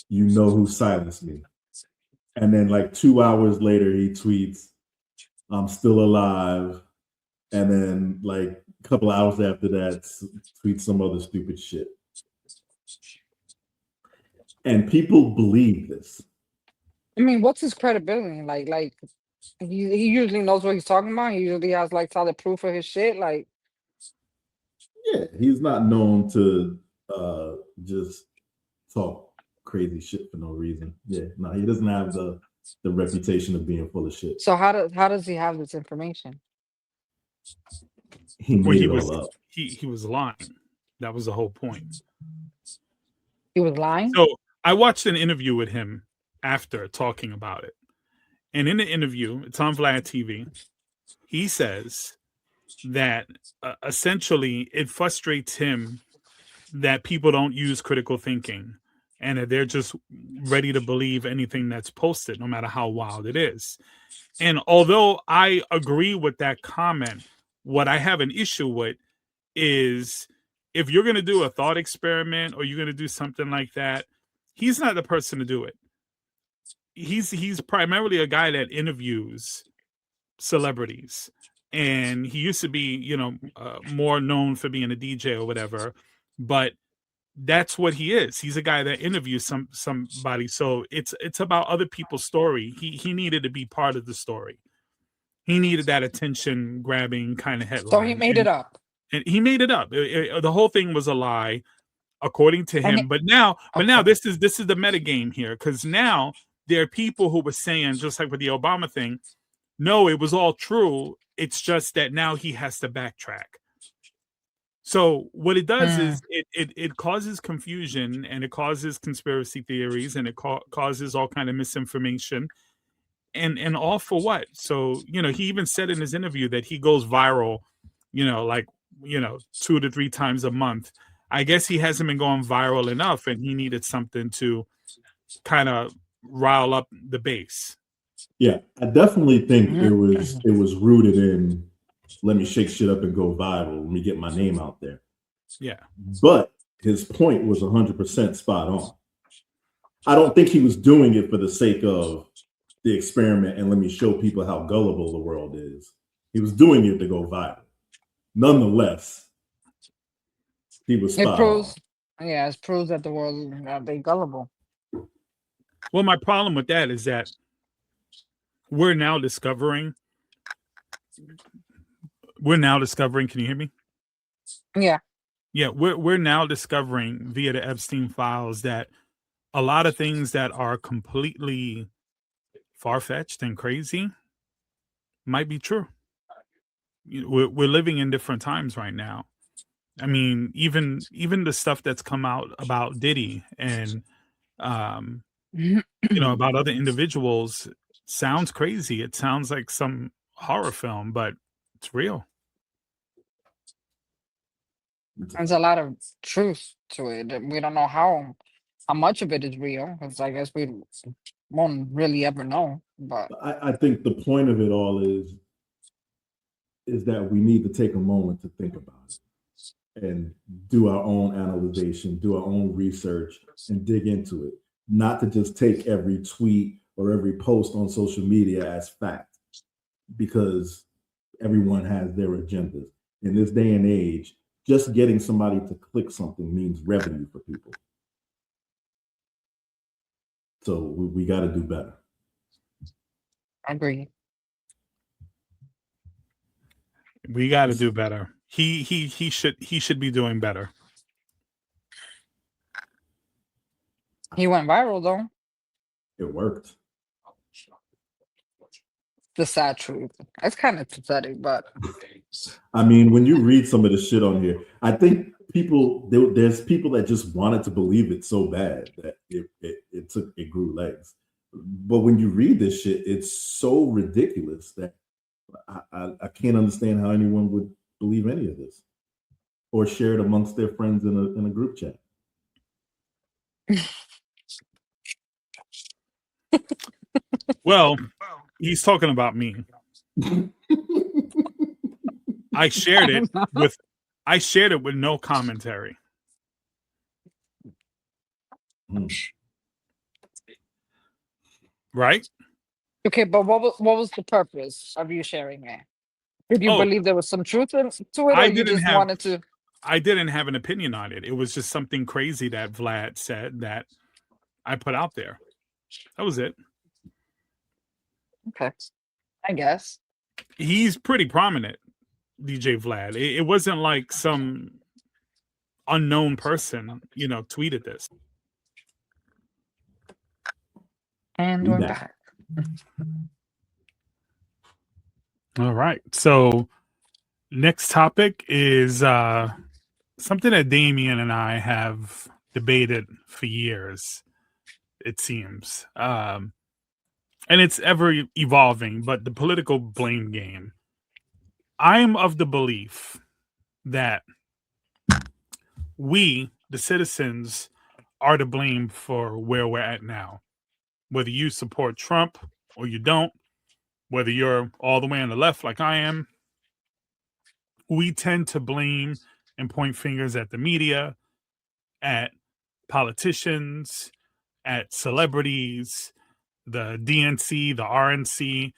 you know who silenced me. And then like 2 hours later, he tweets, I'm still alive. And then like a couple hours after that, tweets some other stupid shit. And people believe this. I mean, what's his credibility? Like he usually knows what he's talking about. He usually has like solid proof of his shit. Like, Yeah, he's not known to just talk crazy shit for no reason. Yeah, no, he doesn't have the reputation of being full of shit. so how does he have this information? He made it all up. He was lying. That was the whole point. He was lying? So I watched an interview with him after talking about it. And in the interview, it's on Vlad TV, he says that essentially it frustrates him that people don't use critical thinking and that they're just ready to believe anything that's posted, no matter how wild it is. And although I agree with that comment, what I have an issue with is if you're going to do a thought experiment or you're going to do something like that, he's not the person to do it. He's primarily a guy that interviews celebrities, and he used to be, more known for being a DJ or whatever, but that's what he is. He's a guy that interviews somebody. So it's about other people's story. He needed to be part of the story. He needed that attention grabbing kind of headline. So he made it up. And he made it up. The whole thing was a lie, according to him. But now this is the meta game here, because now there are people who were saying, just like with the Obama thing, no, it was all true. It's just that now he has to backtrack. So what it does is it causes confusion, and it causes conspiracy theories, and it causes all kind of misinformation, and all for what? So, he even said in his interview that he goes viral, 2 to 3 times a month. I guess he hasn't been going viral enough, and he needed something to kind of rile up the base. Yeah, I definitely think it was rooted in, let me shake shit up and go viral. Let me get my name out there. Yeah. But his point was 100% spot on. I don't think he was doing it for the sake of the experiment and let me show people how gullible the world is. He was doing it to go viral. Nonetheless, he was spot on. Yeah, it proves that the world they gullible. Well, my problem with that is that we're now discovering. Can you hear me? Yeah. Yeah, we're now discovering via the Epstein files that a lot of things that are completely far-fetched and crazy might be true. we're living in different times right now. I mean, even the stuff that's come out about Diddy and um, about other individuals sounds crazy. It sounds like some horror film, but it's real. There's a lot of truth to it. And we don't know how much of it is real, because I guess we won't really ever know. But I think the point of it all is that we need to take a moment to think about it and do our own analyzation, do our own research, and dig into it. Not to just take every tweet or every post on social media as fact, because everyone has their agendas. In this day and age, just getting somebody to click something means revenue for people. So we got to do better. I agree. We got to do better. He should be doing better. He went viral though. It worked. The sad truth. It's kind of pathetic, but I mean, when you read some of the shit on here, I think there's people that just wanted to believe it so bad that it grew legs. But when you read this shit, it's so ridiculous that I can't understand how anyone would believe any of this or share it amongst their friends in a group chat. Well, he's talking about me. I shared it with no commentary. Right? okay. But what was the purpose of you sharing it? Did you believe there was some truth to it, or you just wanted to? I didn't have an opinion on it. It was just something crazy that Vlad said that I put out there. That was it. Okay, I guess. He's pretty prominent, DJ Vlad. It wasn't like some unknown person, tweeted this. And we're back. All right. So next topic is something that Damien and I have debated for years, it seems. And it's ever evolving, but the political blame game. I am of the belief that we, the citizens, are to blame for where we're at now. Whether you support Trump or you don't, whether you're all the way on the left like I am, we tend to blame and point fingers at the media, at politicians, at celebrities, the DNC, the RNC,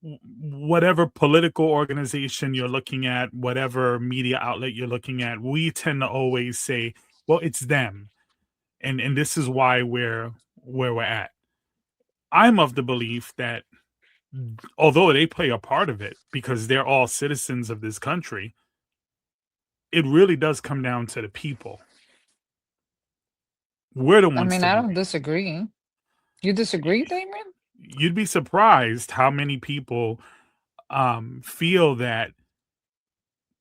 whatever political organization you're looking at, whatever media outlet you're looking at, we tend to always say, well, it's them. And this is why we're where we're at. I'm of the belief that although they play a part of it because they're all citizens of this country, it really does come down to the people. We're the ones. I don't disagree. You disagree, Damien? You'd be surprised how many people feel that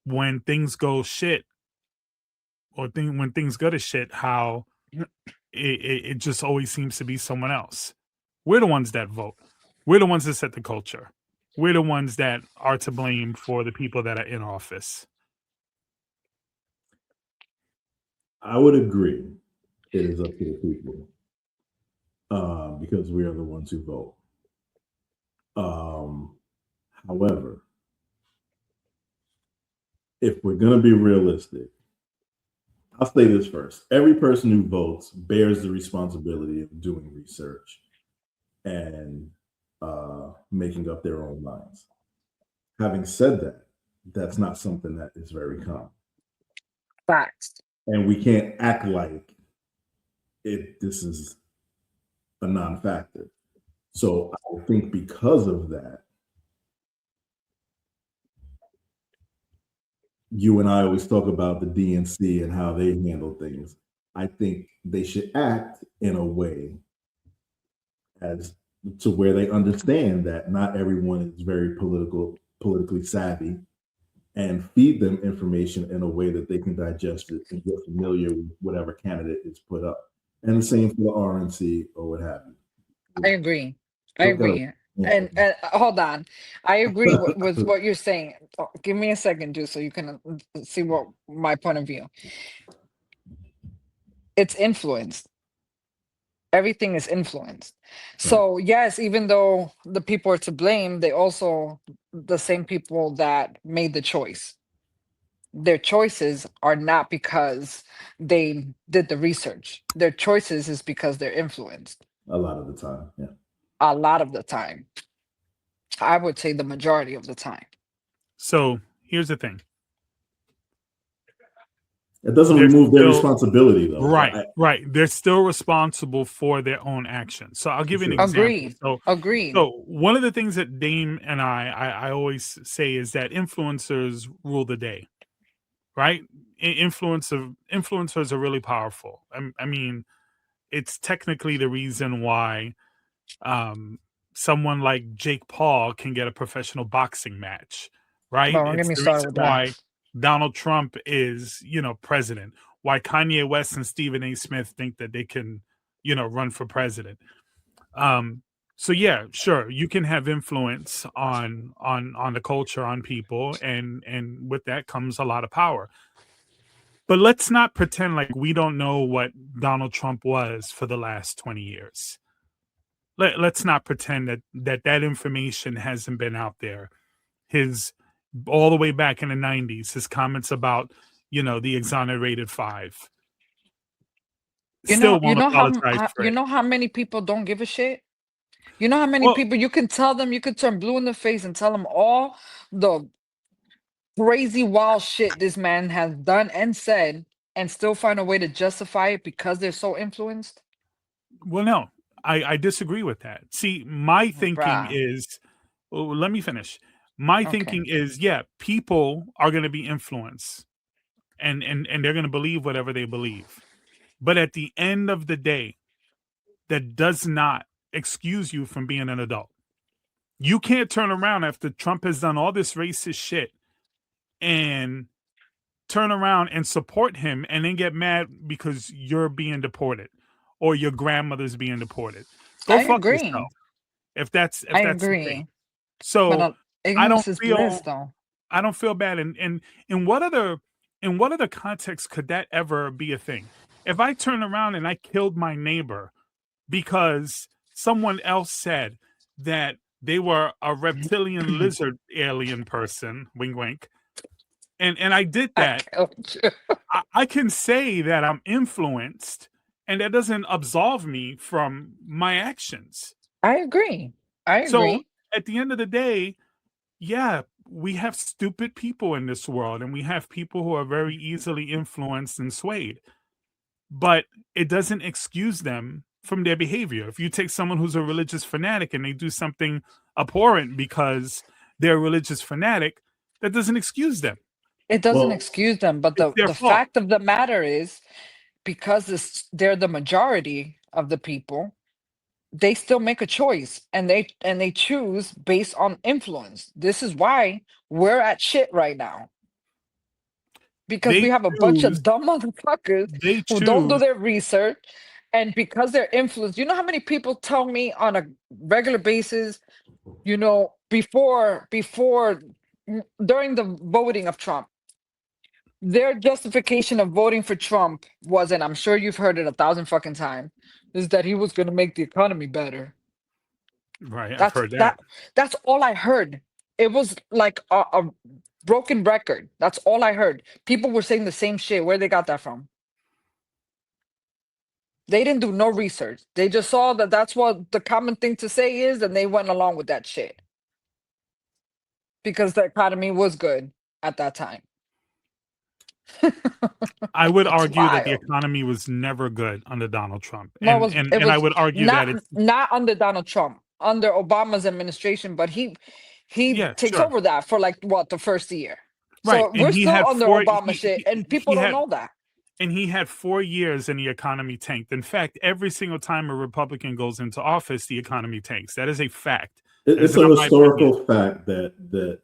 when things go shit or when things go to shit, how it just always seems to be someone else. We're the ones that vote. We're the ones that set the culture. We're the ones that are to blame for the people that are in office. I would agree. It is up to the people because we are the ones who vote. However, if we're going to be realistic, I'll say this first. Every person who votes bears the responsibility of doing research and making up their own minds. Having said that, that's not something that is very common. Facts. And we can't act like this is a non-factor. So I think because of that, you and I always talk about the DNC and how they handle things. I think they should act in a way as to where they understand that not everyone is very politically savvy and feed them information in a way that they can digest it and get familiar with whatever candidate is put up. And the same for the RNC or what have you. I agree. I Look at it. agree. Yeah. And hold on, I agree with what you're saying. Oh, give me a second, just so you can see what my point of view. It's influenced. Everything is influenced. So yes, even though the people are to blame, they also the same people that made the choice. Their choices are not because they did the research. Their choices is because they're influenced. A lot of the time, yeah. A lot of the time. I would say the majority of the time. So here's the thing. It doesn't remove their responsibility, though. Right, right. They're still responsible for their own actions. So I'll give you an example. Agreed. So, Agreed. So one of the things that Dame and I always say is that influencers rule the day, right? Influencers are really powerful. I mean, it's technically the reason why someone like Jake Paul can get a professional boxing match, right? Well, don't get It's me the started reason with why that. Donald Trump is, president. Why Kanye West and Stephen A. Smith think that they can, run for president. So yeah, sure, you can have influence on the culture, on people, and with that comes a lot of power. But let's not pretend like we don't know what Donald Trump was for the last 20 years. Let's not pretend that information hasn't been out there. His all the way back in the 90s, his comments about, the exonerated five. Still won't apologize for you it. know how many people don't give a shit? You know how many people you can tell them, you could turn blue in the face and tell them all the crazy wild shit this man has done and said and still find a way to justify it because they're so influenced? Well, no, I disagree with that. See, my thinking Bruh. is, well, let me finish. My thinking is, yeah, people are going to be influenced and they're going to believe whatever they believe. But at the end of the day, that does not excuse you from being an adult. You can't turn around after Trump has done all this racist shit and turn around and support him and then get mad because you're being deported or your grandmother's being deported. Go I fuck agree. yourself. If that's I the thing. agree. So But I don't ignorance is bliss, though. I don't feel bad. And in what other context could that ever be a thing? If I turn around and I killed my neighbor because someone else said that they were a reptilian lizard alien person, wink wink, and I did that, I can say that I'm influenced, and that doesn't absolve me from my actions. I agree. I So agree. at the end of the day, yeah, we have stupid people in this world, and we have people who are very easily influenced and swayed. But it doesn't excuse them from their behavior. If you take someone who's a religious fanatic and they do something abhorrent because they're a religious fanatic, that doesn't excuse them. It doesn't excuse them, but the fact of the matter is, because they're the majority of the people, they still make a choice and they choose based on influence. This is why we're at shit right now. Because we have a bunch of dumb motherfuckers who don't do their research, and because they're influenced. You know how many people tell me on a regular basis, before during the voting of Trump, their justification of voting for Trump was, and I'm sure you've heard it 1,000 fucking times, is that he was going to make the economy better. Right, I've heard that. That's all I heard. It was like a broken record. That's all I heard. People were saying the same shit. Where they got that from? They didn't do no research. They just saw that that's what the common thing to say is, and they went along with that shit. Because the economy was good at that time. I would argue that the economy was never good under Donald Trump. And, No, I would argue that it's not under Donald Trump, under Obama's administration, but he takes over that for the first year. Right. So we're still under Obama shit, and people don't know that. And he had 4 years and the economy tanked. In fact, every single time a Republican goes into office, the economy tanks. That is a fact. It's a historical fact that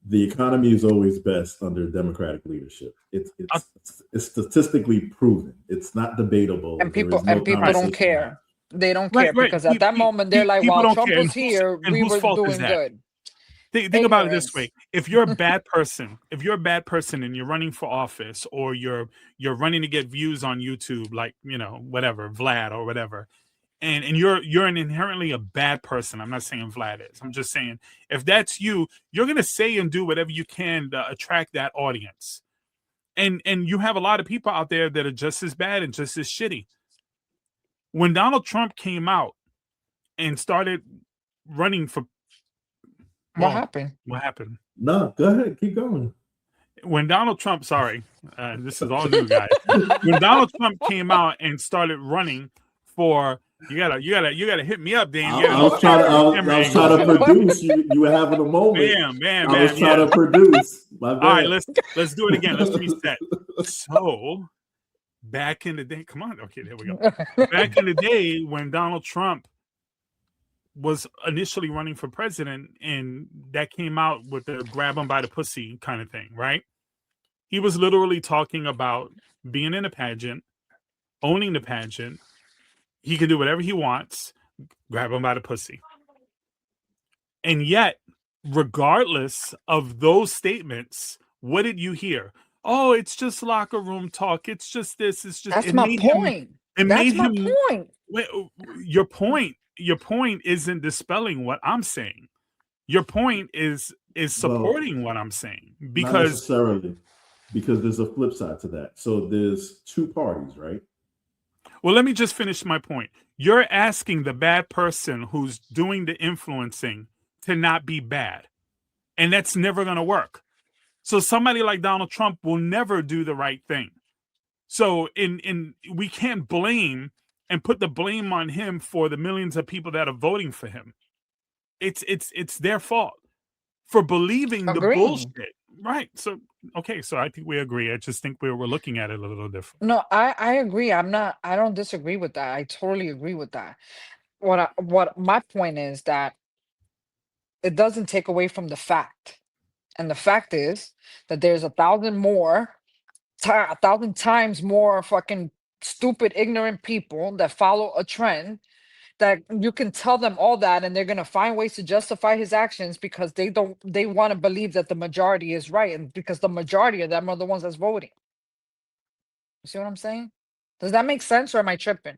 The economy is always best under Democratic leadership. It's statistically proven. It's not debatable. And There people is no don't conversation. care. They don't Right, care right. because at that moment they're like, People "While don't Trump care. was here, And we whose were fault is doing that? good." Think about it this Ignorance. way: if you're a bad person, and you're running for office, or you're running to get views on YouTube, like whatever, Vlad or whatever, and you're an inherently a bad person. I'm not saying Vlad is. I'm just saying if that's you, you're gonna say and do whatever you can to attract that audience. And you have a lot of people out there that are just as bad and just as shitty. When Donald Trump came out and started running for, What well, happened? what happened? No, go ahead, keep going. When Donald Trump, sorry, this is all new, guys. When Donald Trump came out and started running for, you gotta hit me up, Dan. I was trying to produce. You were having a moment. Man, I was trying to produce. My bad. All right, let's do it again. Let's reset. So, back in the day, come on, okay, there we go. Back in the day when Donald Trump was initially running for president, and that came out with the grab him by the pussy kind of thing, right? He was literally talking about being in a pageant, owning the pageant. He can do whatever he wants, grab him by the pussy. And yet, regardless of those statements, what did you hear? Oh, it's just locker room talk. It's just this. It's just That's my point. That's my point. Your point isn't dispelling what I'm saying. Your point is supporting what I'm saying, because not necessarily, because there's a flip side to that. So there's two parties, right? Well, let me just finish my point. You're asking the bad person who's doing the influencing to not be bad, and that's never going to work. So somebody like Donald Trump will never do the right thing. So we can't blame and put the blame on him for the millions of people that are voting for him. It's their fault for believing the bullshit. Right. So okay, so I think we agree. I just think we're looking at it a little different. No, I agree. I don't disagree with that. I totally agree with that. What my point is that it doesn't take away from the fact. And the fact is that there's 1,000 times more fucking stupid, ignorant people that follow a trend, that you can tell them all that and they're going to find ways to justify his actions because they want to believe that the majority is right, and because the majority of them are the ones that's voting. You see what I'm saying? Does that make sense, or am I tripping?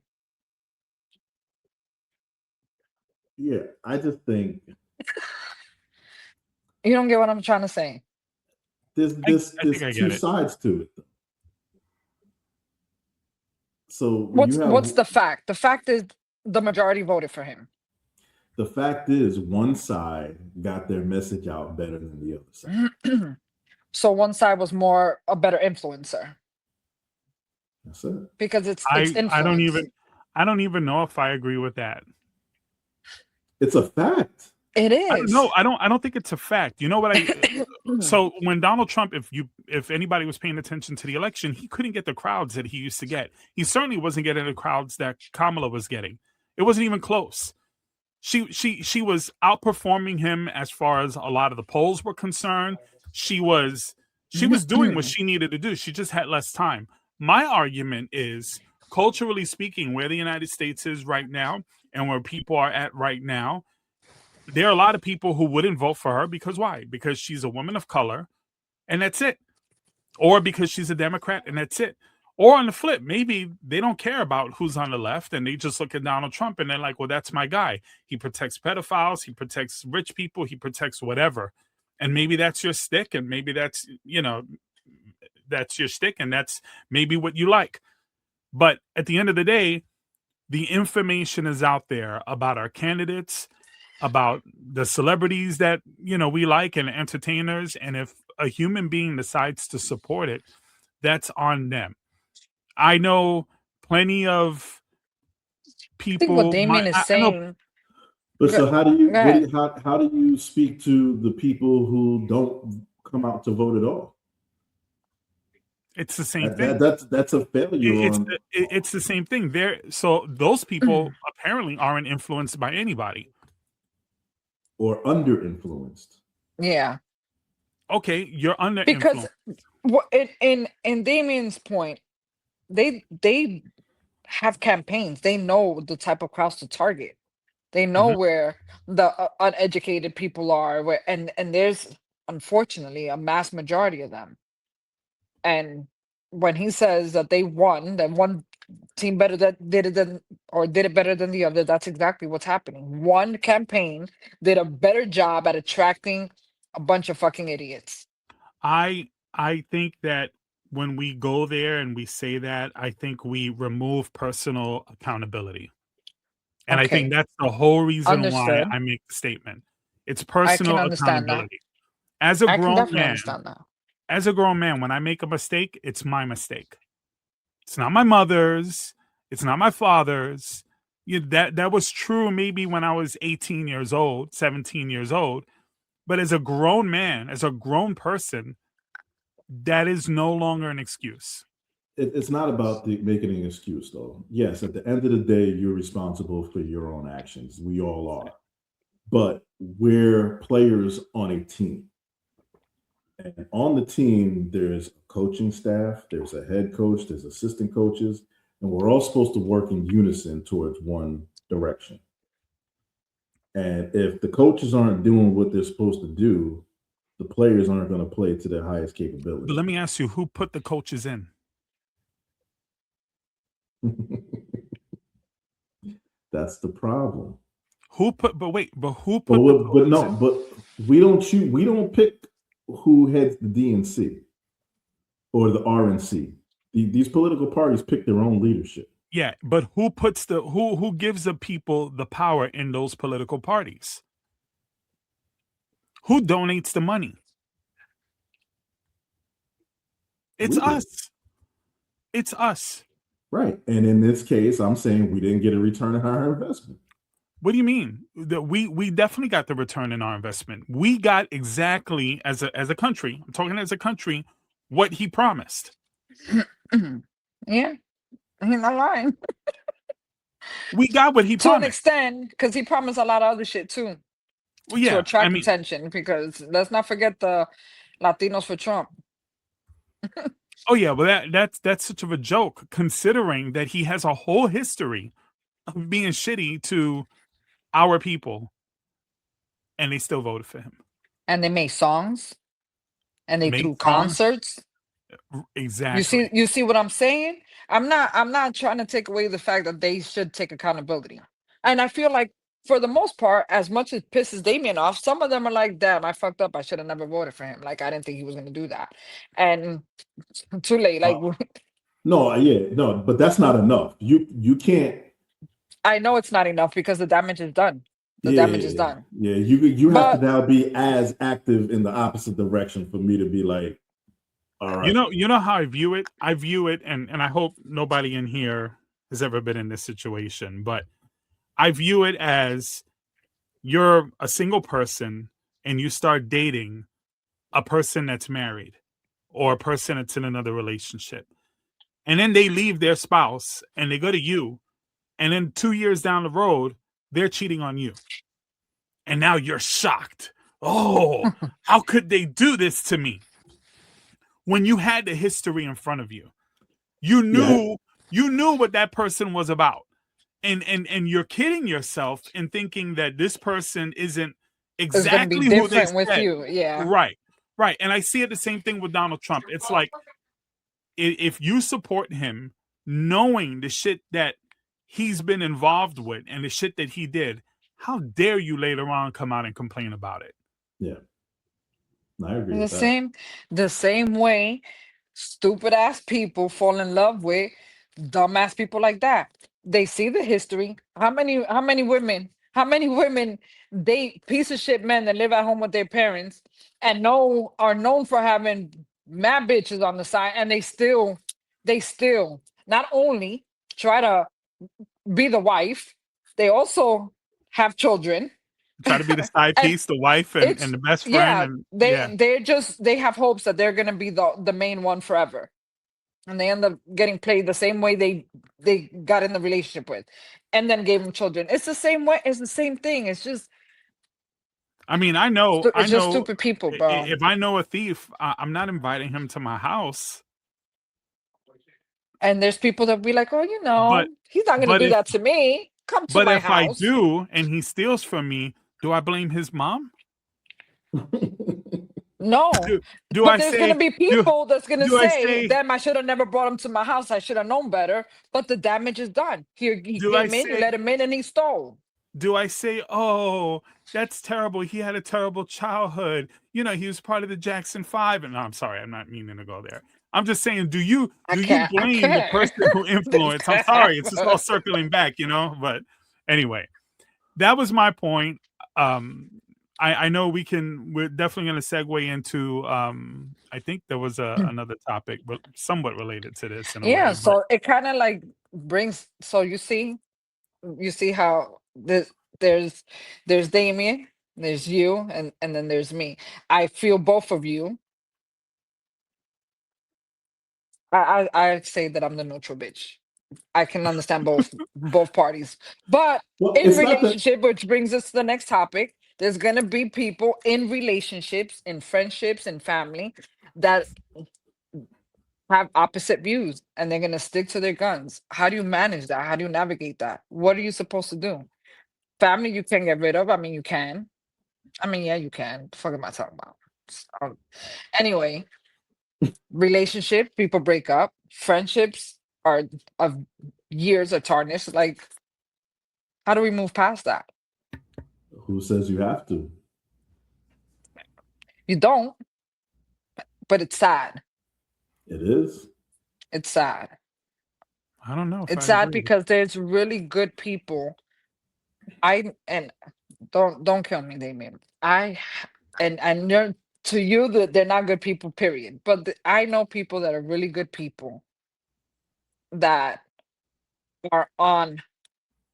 Yeah, I just think you don't get what I'm trying to say. There's two sides to it. So what's the fact? The fact is the majority voted for him. The fact is one side got their message out better than the other side. So one side was a better influencer. That's it. Because it's influence. I don't even know if I agree with that. It's a fact. It is. No, I don't think it's a fact. You know what so when Donald Trump, if anybody was paying attention to the election, he couldn't get the crowds that he used to get. He certainly wasn't getting the crowds that Kamala was getting. It wasn't even close. She was outperforming him as far as a lot of the polls were concerned. She was doing what she needed to do. She just had less time. My argument is, culturally speaking, where the United States is right now and where people are at right now, there are a lot of people who wouldn't vote for her because why? Because she's a woman of color, and that's it. Or because she's a Democrat, and that's it. Or on the flip, maybe they don't care about who's on the left, and they just look at Donald Trump and they're like, well, that's my guy. He protects pedophiles, he protects rich people, he protects whatever. And maybe that's your stick, and maybe that's, that's your stick, and that's maybe what you like. But at the end of the day, the information is out there about our candidates, about the celebrities that we like, and entertainers, and if a human being decides to support it, that's on them. I know plenty of people. I think what Damien is saying. But so how do you speak to the people who don't come out to vote at all? It's the same thing. That's a failure. It's the same thing. So those people apparently aren't influenced by anybody. Or under influenced. Yeah. Okay, you're under Because influence. in Damien's point, they have campaigns. They know the type of crowds to target. They know Mhm. where the uneducated people are, where and there's unfortunately a mass majority of them. And when he says that they won, that one team better that did it than or did it better than the other, that's exactly what's happening. One campaign did a better job at attracting a bunch of fucking idiots. I think that when we go there and we say that, I think we remove personal accountability. And I think Okay, that's the whole reason why understood. I make the statement. It's I can personal understand that. accountability. As a I can grown definitely man, understand that. when I make a mistake, it's my mistake. It's not my mother's, it's not my father's. That was true maybe when I was 18 years old, 17 years old, but as a grown man, as a grown person, that is no longer an excuse. It's not about making an excuse, though. Yes, at the end of the day, you're responsible for your own actions. We all are. But we're players on a team. And on the team, there's a coaching staff, there's a head coach, there's assistant coaches, and we're all supposed to work in unison towards one direction. And if the coaches aren't doing what they're supposed to do, the players aren't going to play to their highest But capability. let me ask you, who put the coaches in? That's the problem. Who put? But wait, but who But put the but coaches no, in? but we don't choose. We don't pick who heads the DNC or the RNC. These political parties pick their own leadership. Yeah, but who puts the who gives the people the power in those political parties? Who donates the money? It's We do. us. It's us. Right. And in this case, I'm saying we didn't get a return on our investment. What do you mean? We definitely got the return in our investment. We got exactly as a country. I'm talking as a country what he promised. Yeah, he's not lying. We got what he To an promised. extent, because he promised a lot of other shit too Well, to yeah. I attract mean, attention. Because let's not forget the Latinos for Trump. oh yeah. Well, that's such of a joke considering that he has a whole history of being shitty to our people, and they still voted for him. And they made songs and they Made threw songs concerts. exactly. You see what I'm saying? I'm not trying to take away the fact that they should take accountability. And I feel like for the most part, as much as it pisses Damien off, some of them are like, damn, I fucked up. I should have never voted for him. Like I didn't think he was gonna do that. And too late. Like No, yeah, no, but that's not enough. You can't. I know it's not enough because the damage is done. The damage is Yeah, done. yeah. You have to But now be as active in the opposite direction for me to be like, all right. You know how I view it? I view it, and I hope nobody in here has ever been in this situation, but I view it as you're a single person and you start dating a person that's married or a person that's in another relationship. And then they leave their spouse and they go to you. And then 2 years down the road, they're cheating on you. And now you're shocked. Oh, how could they do this to me? When you had the history in front of you, you Yeah, knew what that person was about. And you're kidding yourself in thinking that this person isn't it's gonna be exactly who they different with said. you. Yeah. Right. Right. And I see it the same thing with Donald Trump. It's like if you support him knowing the shit that he's been involved with and the shit that he did, how dare you later on come out and complain about it? yeah. I agree The with that. same way stupid ass people fall in love with dumbass people like that. They see the history. How many women date piece of shit men that live at home with their parents and know are known for having mad bitches on the side and they still not only try to be the wife, they also have children. Try to be the side And piece, the wife and it's the best friend, yeah, and yeah. they have hopes that they're gonna be the main one forever. And they end up getting played the same way they got in the relationship with, and then gave them children. It's the same way, it's the same thing. It's just I mean, I know, It's just stupid people, bro. if I know a thief, I'm not inviting him to my house. And there's people that be like, oh, But he's not gonna but do if that to me. Come to but my if I house. do and he steals from me, do I blame his mom? No. Do But I there's gonna say be do people that's gonna do I say, say damn, I should have never brought him to my house. I should have known better. But the damage is done. He do I came in, you say let him in, and he stole. do I say, "Oh, that's terrible. He had a terrible childhood. You know, he was part of the Jackson 5." And no, I'm sorry, I'm not meaning to go there. I'm just saying, do you I blame the can't. person who This influenced? I'm can't sorry, it's just all happen. circling back, but anyway, that was my point. I know we're definitely going to segue into I think there was another topic but somewhat related to this in a Yeah, way, but so it kind of like brings, so you see how there's Damien, there's you, and then there's me. I feel both of you. I say that I'm the neutral bitch. I can understand both parties. But Well, in it's not that relationship, which brings us to the next topic, there's gonna be people in relationships, in friendships, and family that have opposite views and they're gonna stick to their guns. How do you manage that? How do you navigate that? What are you supposed to do? Family you can get rid of. I mean, you can. I mean, yeah, you can. The fuck am I talking about? Um, anyway, relationship, people break up. Friendships are of years are tarnished. Like, how do we move past that? who says you have to. You don't, but it's sad. It is. It's sad. I don't know if It's I sad agree. because there's really good people. And don't kill me, Damien. And you're, to you that they're not good people, period. But I know people that are really good people that are on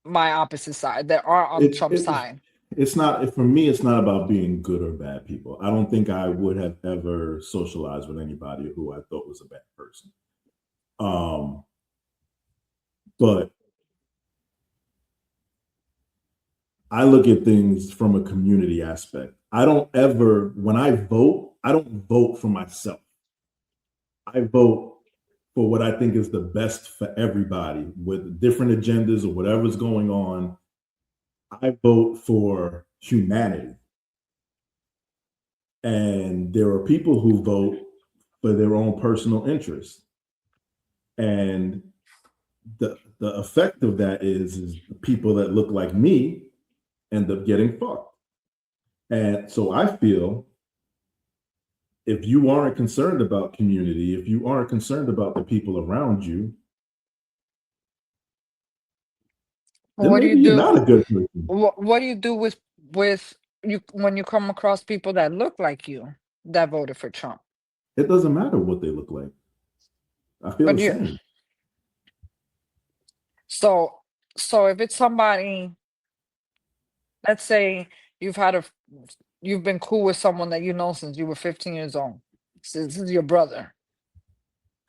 my opposite side, that are on It, Trump's it side. it's not for me. It's not about being good or bad people. I don't think I would have ever socialized with anybody who I thought was a bad person. But I look at things from a community aspect. I don't ever, when I vote, I don't vote for myself. I vote for what I think is the best for everybody with different agendas or whatever's going on. I vote for humanity. And there are people who vote for their own personal interests. And the effect of that is people that look like me end up getting fucked. And so I feel if you aren't concerned about community, if you aren't concerned about the people around you, then What do you maybe you're do? not a good person. What do you do with you when you come across people that look like you that voted for Trump? It doesn't matter what they look like. I feel But the you same. so so if it's somebody, let's say you've had a you've been cool with someone that you know since you were 15 years old. So this is your brother.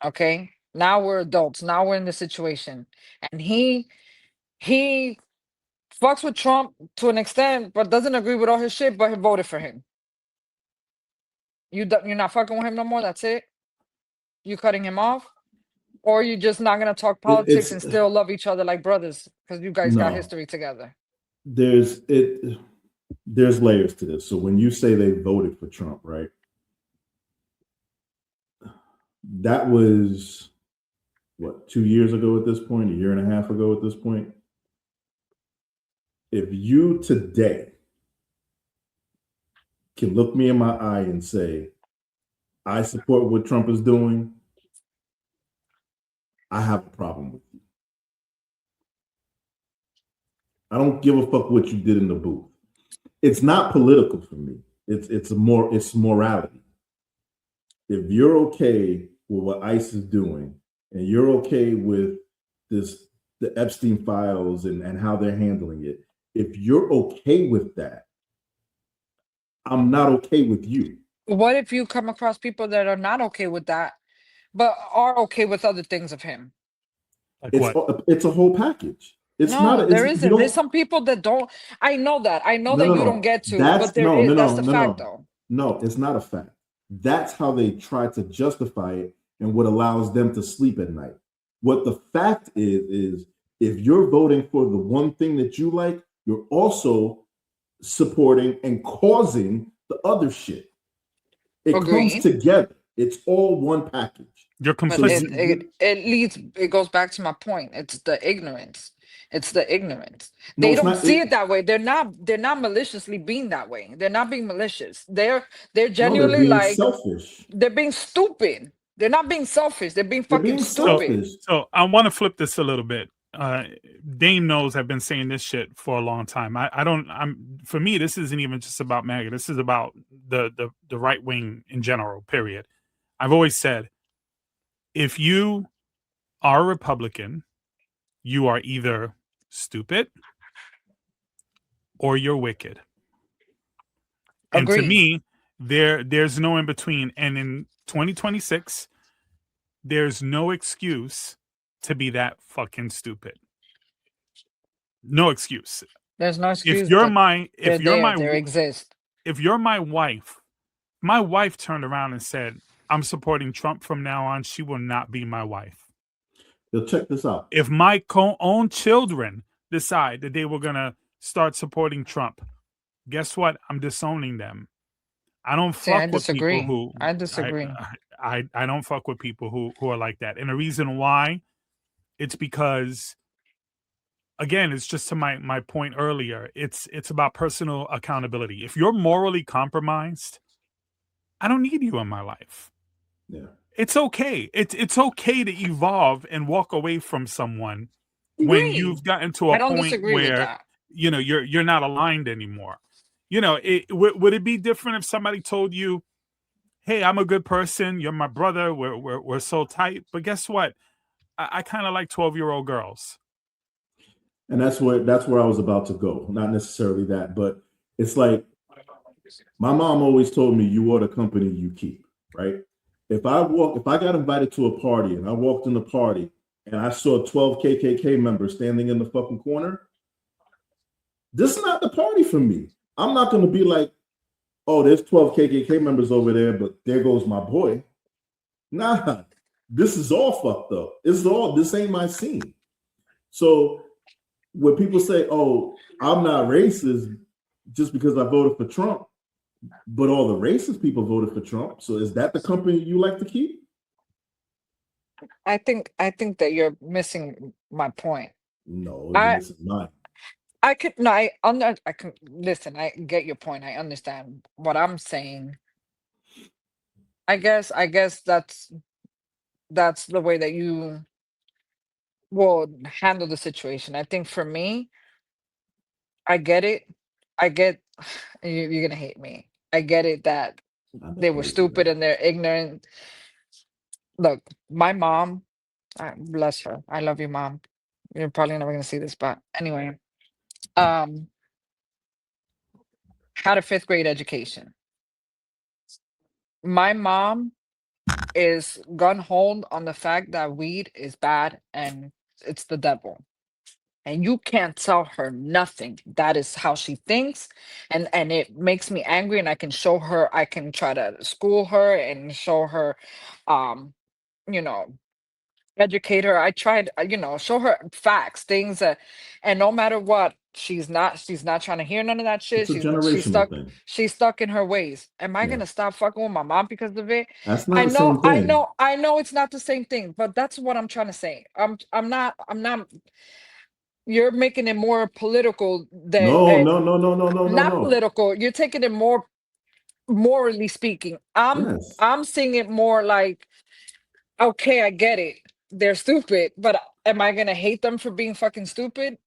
Okay. Now we're adults. Now we're in the situation. And he fucks with Trump to an extent, but doesn't agree with all his shit, but he voted for him. You're not fucking with him no more. That's it. You cutting him off, or you just not gonna talk politics It's and still love each other like brothers because you guys got no. history together. There's it. There's layers to this. So when you say they voted for Trump, right? That was what 2 years ago at this point, a year and a half ago at this point. If you today can look me in my eye and say, I support what Trump is doing, I have a problem with you. I don't give a fuck what you did in the booth. It's not political for me. It's morality. If you're okay with what ICE is doing, and you're okay with the Epstein files and how they're handling it, if you're okay with that, I'm not okay with you. What if you come across people that are not okay with that, but are okay with other things of him? like what? It's a whole package. It's No, not. there It's you isn't. There's don't. some people that don't. I know that. I know No, that no, you don't no. get to, That's but there no, is. no, That's no, the no, fact, no. though. No, it's not a fact. That's how they try to justify it and what allows them to sleep at night. What the fact is if you're voting for the one thing that you like, you're also supporting and causing the other shit. It comes Agreed. together. It's all one package. You're But So complicit. it leads. It goes back to my point. It's the ignorance. It's the ignorance. no, They it's don't not. see it that way. They're not. They're not maliciously being that way. They're not being malicious. They're No, they're genuinely being like selfish. they're being stupid. They're not being selfish. They're being They're fucking being So, stupid. selfish. so I want to flip this a little bit. Dame knows I've been saying this shit for a long time. I don't. For me, this isn't even just about MAGA. This is about the right wing in general. Period. I've always said, if you are a Republican, you are either stupid or you're wicked. And to Agreed. me, there's no in between. And in 2026, there's no excuse to be that fucking stupid. No excuse. There's no If excuse you're that my they're if you're there. my They exist. if you're my wife turned around and said, I'm supporting Trump from now on, she will not be my wife. You'll check this out. If my own children decide that they were gonna start supporting Trump, guess what? I'm disowning them. I don't See, I fuck with people disagree. who I disagree. I don't fuck with people who are like that. And the reason why, it's because, again, it's just to my point earlier. It's about personal accountability. If you're morally compromised, I don't need you in my life. Yeah. It's okay. It's okay to evolve and walk away from someone when Agreed. you've gotten to I a don't point disagree with where that. you're not aligned anymore. Would it be different if somebody told you, "Hey, I'm a good person. You're my brother. We're so tight." But guess what? I kind of like 12-year-old girls. And that's where I was about to go. Not necessarily that, but it's like my mom always told me, you are the company you keep, right? If I got invited to a party and I walked in the party and I saw 12 KKK members standing in the fucking corner, this is not the party for me. I'm not going to be like, oh, there's 12 KKK members over there, but there goes my boy. Nah, this is all fucked up. This ain't my scene. So when people say, oh, I'm not racist just because I voted for Trump, but all the racist people voted for Trump. So is that the company you like to keep? I think that you're missing my point. No, you're I missing mine. I could no, I can listen. I get your point. I understand what I'm saying. I guess that's the way that you will handle the situation. I think for me, I get it. I get you're gonna hate me. I get it that I know they were you do stupid that. and they're ignorant. Look, my mom, bless her. I love you, mom. You're probably never gonna see this, but anyway, um, had a fifth grade education. My mom is gun hold on the fact that weed is bad and it's the devil. And you can't tell her nothing. That is how she thinks. And it makes me angry. And I can show her, I can try to school her and show her um, you know, educate her. I tried, show her facts, things that, and no matter what, she's not trying to hear none of that shit. It's a She's generational stuck, thing. she's stuck in her ways. Am I Yeah. gonna stop fucking with my mom because of it? That's I not the know, same I thing. know, I know it's not the same thing, but that's what I'm trying to say. I'm not you're making it more political than No, no, no, no, no, no, no, not no. political. You're taking it more morally speaking. I'm Yes. I'm seeing it more like, okay, I get it. They're stupid, but am I gonna hate them for being fucking stupid?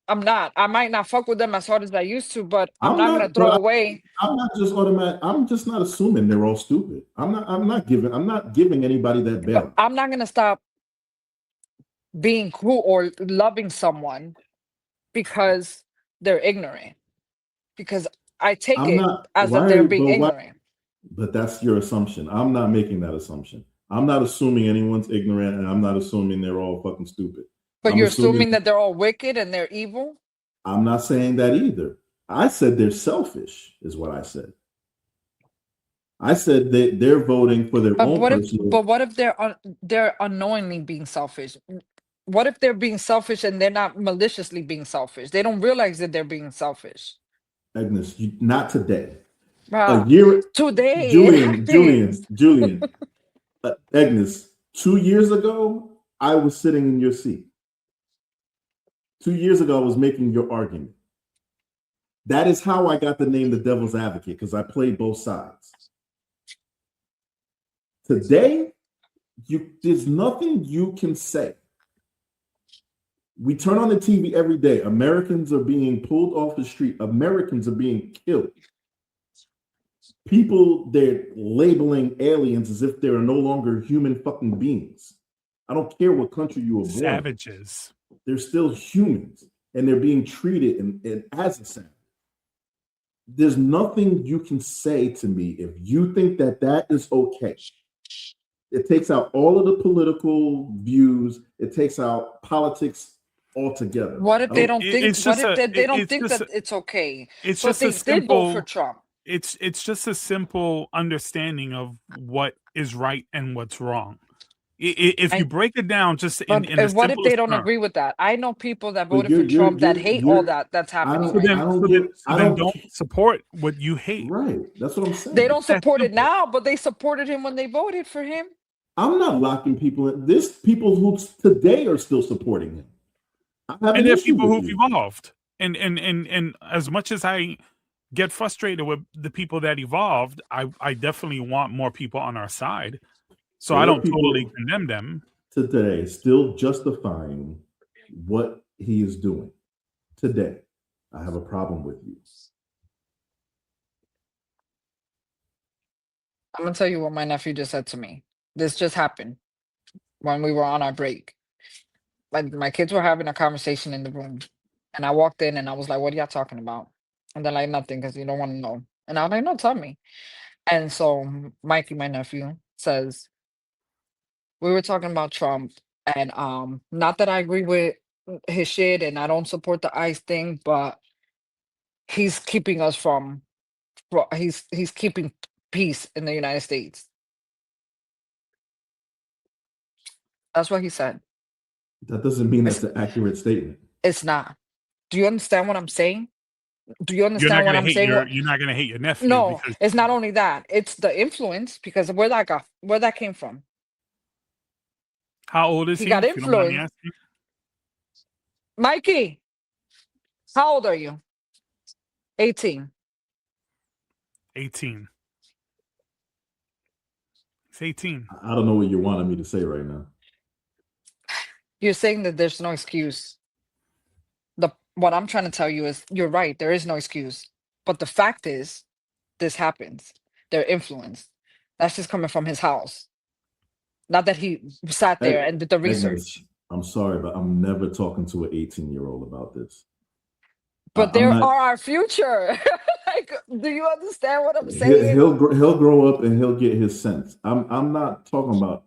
I'm not. I might not fuck with them as hard as I used to, but I'm I'm not gonna not, throw but away. I'm not just automatic. I'm just not assuming they're all stupid. I'm not giving anybody that But bail. I'm not gonna stop being cool or loving someone because they're ignorant. Because I take I'm it not, as that they're being why? ignorant. But that's your assumption. I'm not making that assumption. I'm not assuming anyone's ignorant and I'm not assuming they're all fucking stupid. But I'm you're assuming assuming that they're all wicked and they're evil? I'm not saying that either. I said they're selfish, is what I said. I said that they're voting for their own personal. But what if they're unknowingly being selfish? What if they're being selfish and they're not maliciously being selfish? They don't realize that they're being selfish. Agnes, not today. A Bruh, year, today Julian, it Julian, happens. Julian, Agnes. 2 years ago, I was sitting in your seat. 2 years ago, I was making your argument. That is how I got the name the devil's advocate, because I played both sides. Today, there's nothing you can say. We turn on the TV every day. Americans are being pulled off the street. Americans are being killed. People, they're labeling aliens as if they are no longer human fucking beings. I don't care what country you were born. Savages. They're still humans, and they're being treated as a savage. There's nothing you can say to me if you think that is okay. It takes out all of the political views. It takes out politics altogether. What if they don't think? What if they don't think that it's okay? It's So just they a simple. did vote for Trump. It's just a simple understanding of what is right and what's wrong. If you break it down, just in the what if they don't term, agree with that? I know people that voted for Trump that hate all that's happening. Then don't support what you hate. Right. That's what I'm saying. They don't support it now, but they supported him when they voted for him. I'm not locking people in. There's people who today are still supporting him. And there are people who've evolved. And as much as I get frustrated with the people that evolved, I definitely want more people on our side. So I don't totally condemn them. Today, still justifying what he is doing. Today, I have a problem with you. I'm going to tell you what my nephew just said to me. This just happened when we were on our break. My kids were having a conversation in the room. And I walked in and I was like, what are y'all talking about? And they're like, nothing, because you don't want to know. And I was like, no, tell me. And so Mikey, my nephew, says, we were talking about Trump, and not that I agree with his shit and I don't support the ICE thing, but he's keeping us from he's keeping peace in the United States. That's what he said. That doesn't mean that's an accurate statement. It's not. Do you understand what I'm saying? Do you understand what I'm saying? You're not going to hate your nephew. No, it's not only that. It's the influence, because where that came from. How old is he? He got influenced. Mikey, how old are you? 18. 18. It's 18. I don't know what you wanted me to say right now. You're saying that there's no excuse. What I'm trying to tell you is you're right. There is no excuse. But the fact is, this happens. They're influenced. That's just coming from his house. Not that he sat there and did the research. I'm sorry, but I'm never talking to an 18-year-old about this. But they are our future. Like, do you understand what I'm saying? He'll grow up and he'll get his sense. I'm not talking about.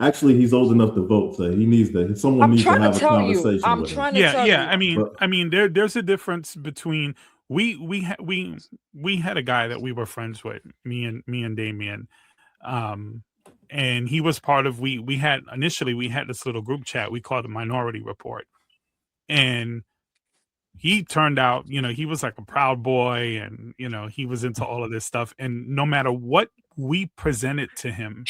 Actually, he's old enough to vote, so he needs to. Someone needs to have a conversation. I'm trying to tell you. I mean, there's a difference between we had a guy that we were friends with, me and Damien, and he was part of. We had this little group chat we called the Minority Report, and he turned out, he was like a proud boy, and he was into all of this stuff, and no matter what we presented to him,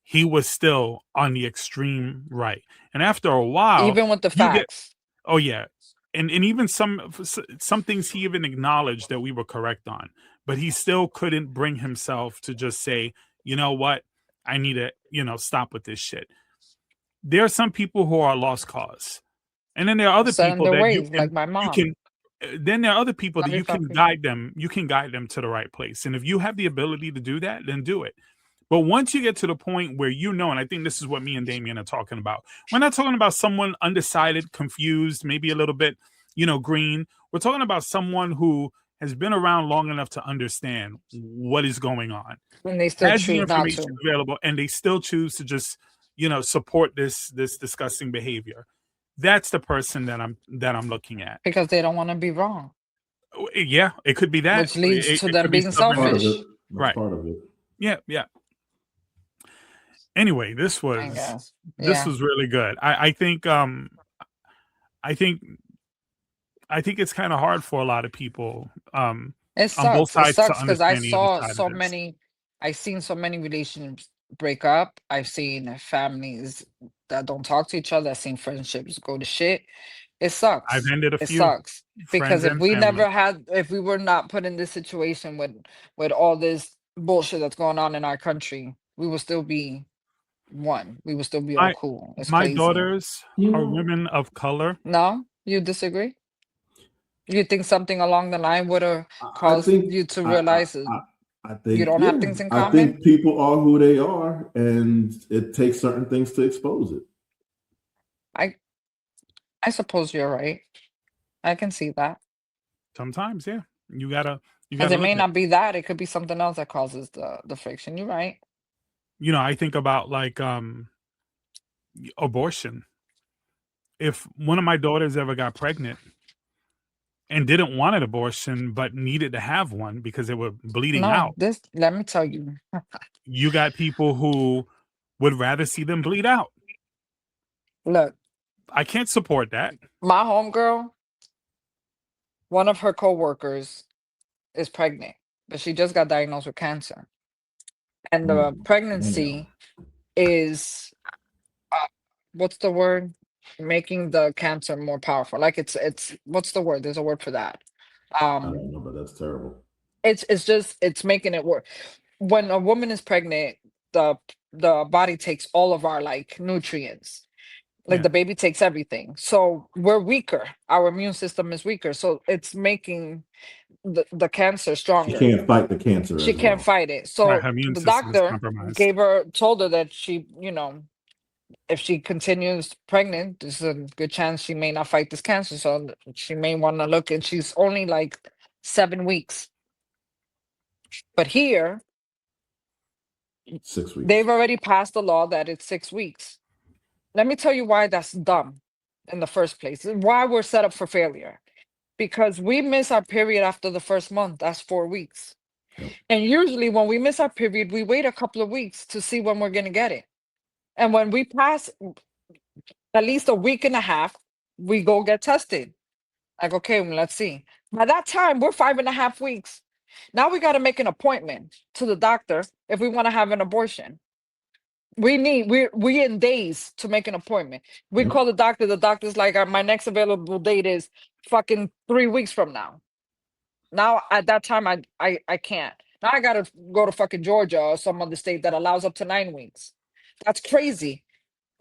he was still on the extreme right. And after a while, even with the facts, and even some things he even acknowledged that we were correct on, but he still couldn't bring himself to just say, you know what, I need to stop with this shit. There are some people who are lost cause, and then there are other people that like my mom. Then there are other people that you can guide them. You can guide them to the right place, and if you have the ability to do that, then do it. But once you get to the point where and I think this is what me and Damien are talking about. We're not talking about someone undecided, confused, maybe a little bit, green. We're talking about someone who has been around long enough to understand what is going on. And they still choose the information not to. Available, and they still choose to just, support this disgusting behavior. That's the person that I'm looking at. Because they don't want to be wrong, Yeah, it could be that. which leads to It them could be being Part of stubbornness. selfish. it. That's Right. part of it. Yeah, yeah. Anyway, this I was guess. Yeah. really good. I think it's kind of hard for a lot of people It on both sucks. It sides to sucks because I understand the other saw side so of this. many. I've seen so many relationships break up. I've seen families that don't talk to each other. I've seen friendships go to shit. It I've sucks. ended a It few sucks friends because if and we family. if we were not put in this situation with all this bullshit that's going on in our country, we would still be one. We would still be all My cool. It's my crazy. daughters You are know, women of color. No, you disagree? You think something along the line would have I caused think you to I, realize I you think don't have things in I common? think people are who they are, and it takes certain things to expose it. I suppose you're right. I can see that. Sometimes, yeah. You gotta Because it look may at. not be that. It could be something else that causes the friction. You're right. I think about like abortion. If one of my daughters ever got pregnant and didn't want an abortion but needed to have one because they were bleeding out, No, let me tell you. you got people who would rather see them bleed out. Look, I can't support that. my homegirl, one of her coworkers is pregnant, but she just got diagnosed with cancer. And the Damn. pregnancy is what's the word? Making the cancer more powerful. Like it's what's the word? There's a word for that. I don't know, but that's terrible. It's making it work. When a woman is pregnant, the body takes all of our like nutrients. Like Yeah. the baby takes everything. So we're weaker. Our immune system is weaker. So it's making the cancer She stronger. can't fight the cancer She as can't well. fight it. Right, So her immune the system is doctor compromised. told her that she, if she continues pregnant, there's a good chance she may not fight this cancer. So she may want to look, and she's only like 7 weeks. But here, 6 weeks. they've already passed the law that it's 6 weeks. Let me tell you why that's dumb in the first place. And why we're set up for failure. Because we miss our period after the first month. That's 4 weeks. Yep. And usually when we miss our period, we wait a couple of weeks to see when we're going to get it. And when we pass at least a week and a half, we go get tested. Like, okay, well, let's see. By that time, we're 5.5 weeks. Now we got to make an appointment to the doctor if we want to have an abortion. We in days to make an appointment. We Yep. call the doctor. The doctor's like, my next available date is fucking 3 weeks from now. Now at that time, I can't. Now I gotta go to fucking Georgia or some other state that allows up to 9 weeks. That's crazy.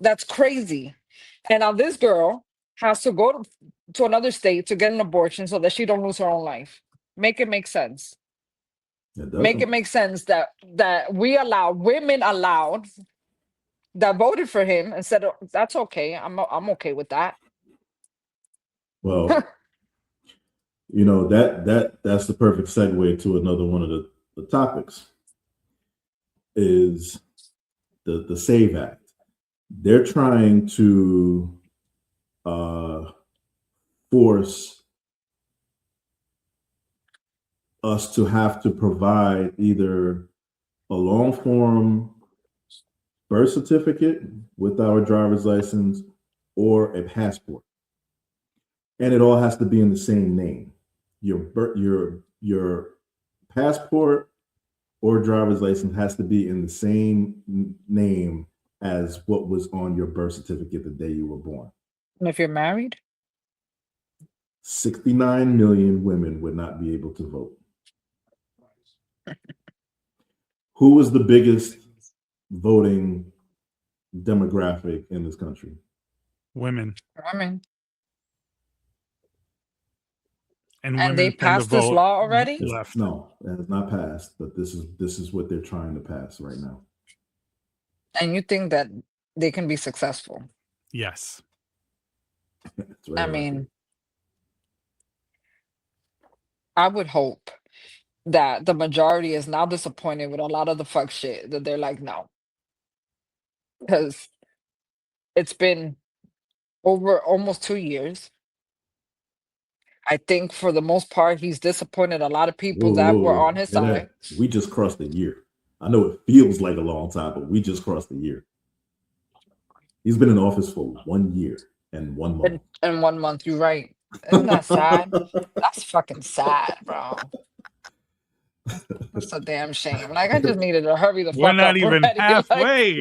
That's crazy. And now this girl has to go to another state to get an abortion so that she don't lose her own life. Make it make sense. It Make it doesn't. make sense that we allow women allowed that voted for him and said, "Oh, that's okay. I'm okay with that." Well, that's the perfect segue to another one of the topics is the SAVE Act. They're trying to force us to have to provide either a long form birth certificate with our driver's license or a passport. And it all has to be in the same name. Your passport or driver's license has to be in the same name as what was on your birth certificate the day you were born. And if you're married, 69 million women would not be able to vote. Who was the biggest voting demographic in this country? Women. women, And and they women tend to passed this vote law already. left. No, it has not passed, but this is what they're trying to pass right now. And you think that they can be successful? Yes. It's very I likely. mean, I would hope that the majority is now disappointed with a lot of the fuck shit that they're like, no. Because It's been over almost 2 years. I think for the most part, he's disappointed a lot of people Whoa, that whoa, were whoa. on his Hear side. that? We just crossed a year. I know it feels like a long time, but we just crossed a year. He's been in office for 1 year and 1 month. In 1 month, you're right. Isn't that sad? That's fucking sad, bro. That's a damn shame. Like, I just needed to hurry the We're fuck not up even already. Like, halfway.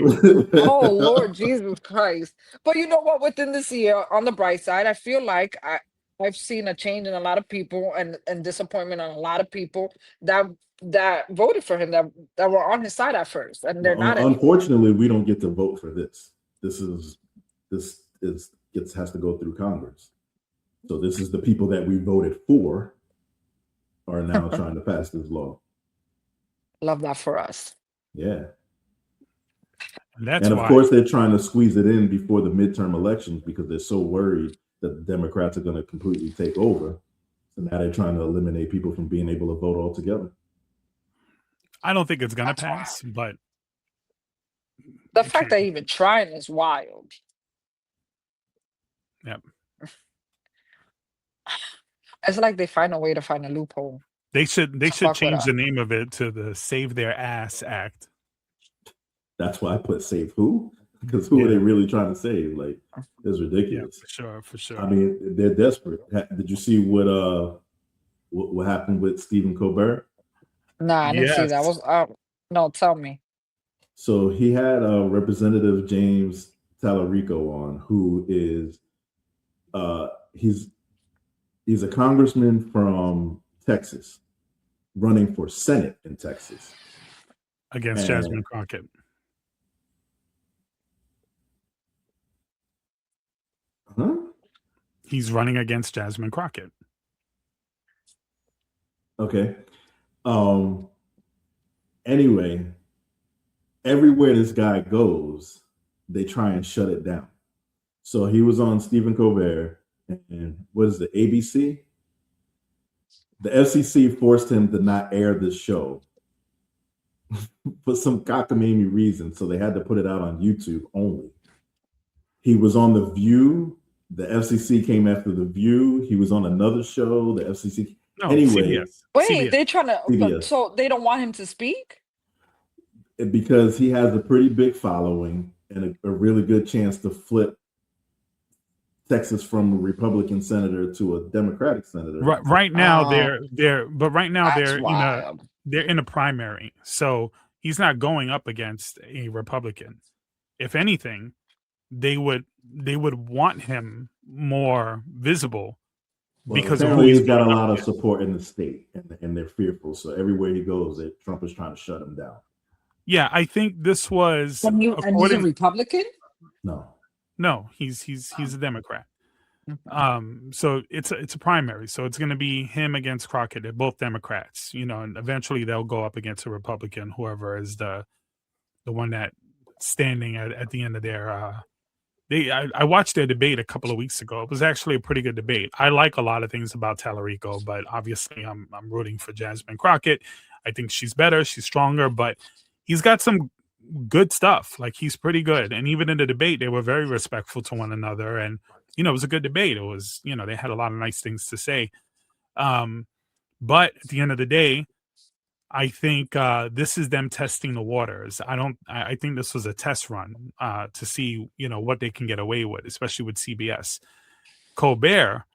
oh Lord Jesus Christ. But you know what? Within this year, on the bright side, I feel like I've seen a change in a lot of people and disappointment on a lot of people that voted for him that were on his side at first, and they're not Well, anymore. unfortunately, we don't get to vote for this. This has to go through Congress. So this is the people that we voted for are now trying to pass this law. Love that for us. Yeah. That's And of why. course, they're trying to squeeze it in before the midterm elections because they're so worried that the Democrats are going to completely take over. So now they're trying to eliminate people from being able to vote altogether. I don't think it's gonna That's wild. pass, but The it fact can. that even trying is wild. Yep. It's like they find a way to find a loophole. They should to fuck with change us. the name of it to the Save Their Ass Act. That's why I put save who? Because who are they really trying to save? Like, it's Yeah, ridiculous. for sure. I mean, they're desperate. Did you see what happened with Stephen Colbert? Nah, I didn't see that. Yes. No, tell me. So he had Representative James Talarico on, who is he's a congressman from Texas, running for Senate in Texas Against Jasmine Crockett. Huh? He's running against Jasmine Crockett. Okay. Anyway, everywhere this guy goes, they try and shut it down. So he was on Stephen Colbert, and what is the ABC? The FCC forced him to not air this show for some cockamamie reason. So they had to put it out on YouTube only. He was on The View. The FCC came after The View. He was on another show. The FCC. No, Anyway, CBS. Wait, CBS. they're trying to. CBS. So they don't want him to speak? Because he has a pretty big following and a really good chance to flip Texas from a Republican senator to a Democratic senator. Right now Oh, that's they're wild. in a primary. So he's not going up against a Republican. If anything, they would want him more visible Well, because of who apparently he's he's got a going up lot of against. support in the state, and they're fearful. So everywhere he goes, Trump is trying to shut him down. Yeah, I think this was And he's a according. Republican? No, he's a Democrat. So it's a primary. So it's going to be him against Crockett. They're both Democrats, and eventually they'll go up against a Republican, whoever is the one that standing at the end of their. I watched their debate a couple of weeks ago. It was actually a pretty good debate. I like a lot of things about Talarico, but obviously I'm rooting for Jasmine Crockett. I think she's better, she's stronger, but he's got some good stuff. Like, he's pretty good. And even in the debate, they were very respectful to one another. And, it was a good debate. It was, they had a lot of nice things to say. But at the end of the day, I think this is them testing the waters. I think this was a test run to see, what they can get away with, especially with CBS. Colbert,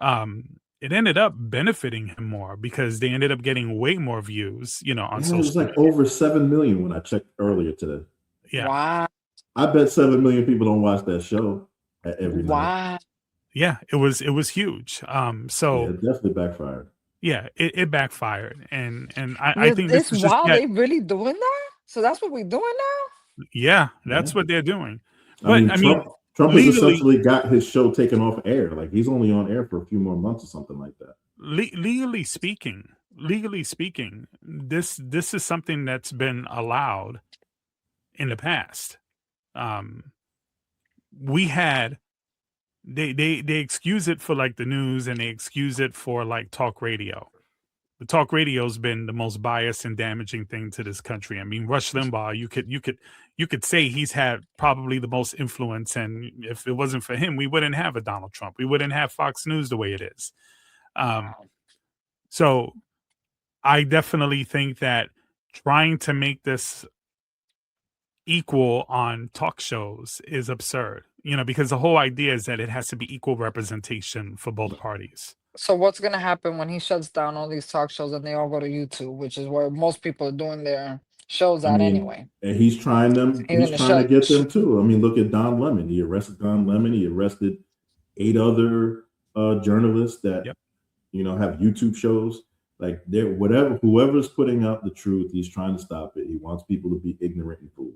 it ended up benefiting him more because they ended up getting way more views, on it social was like media. over 7 million when I checked earlier today. Yeah. Wow. I bet 7 million people don't watch that show every night. Wow. Yeah, it was huge. So it definitely backfired. yeah, it backfired, and I think this It's is just wild. They really doing that? So that's what we're doing now? yeah, that's what they're doing. I But mean, Trump has legally, essentially got his show taken off air. Like, he's only on air for a few more months or something like that. legally speaking, this is something that's been allowed in the past. We had they excuse it for like the news, and they excuse it for like talk radio. the talk radio's been the most biased and damaging thing to this country. I mean, Rush Limbaugh, you could say he's had probably the most influence, and if it wasn't for him, we wouldn't have a Donald Trump. We wouldn't have Fox News the way it is. So I definitely think that trying to make this equal on talk shows is absurd, because the whole idea is that it has to be equal representation for both parties. So what's gonna happen when he shuts down all these talk shows and they all go to YouTube, which is where most people are doing their shows at anyway? And he's trying to get them too. I mean, look at Don Lemon. He arrested Don Lemon. He arrested 8 other journalists that have YouTube shows. Like whoever's putting out the truth, he's trying to stop it. He wants people to be ignorant and fooled.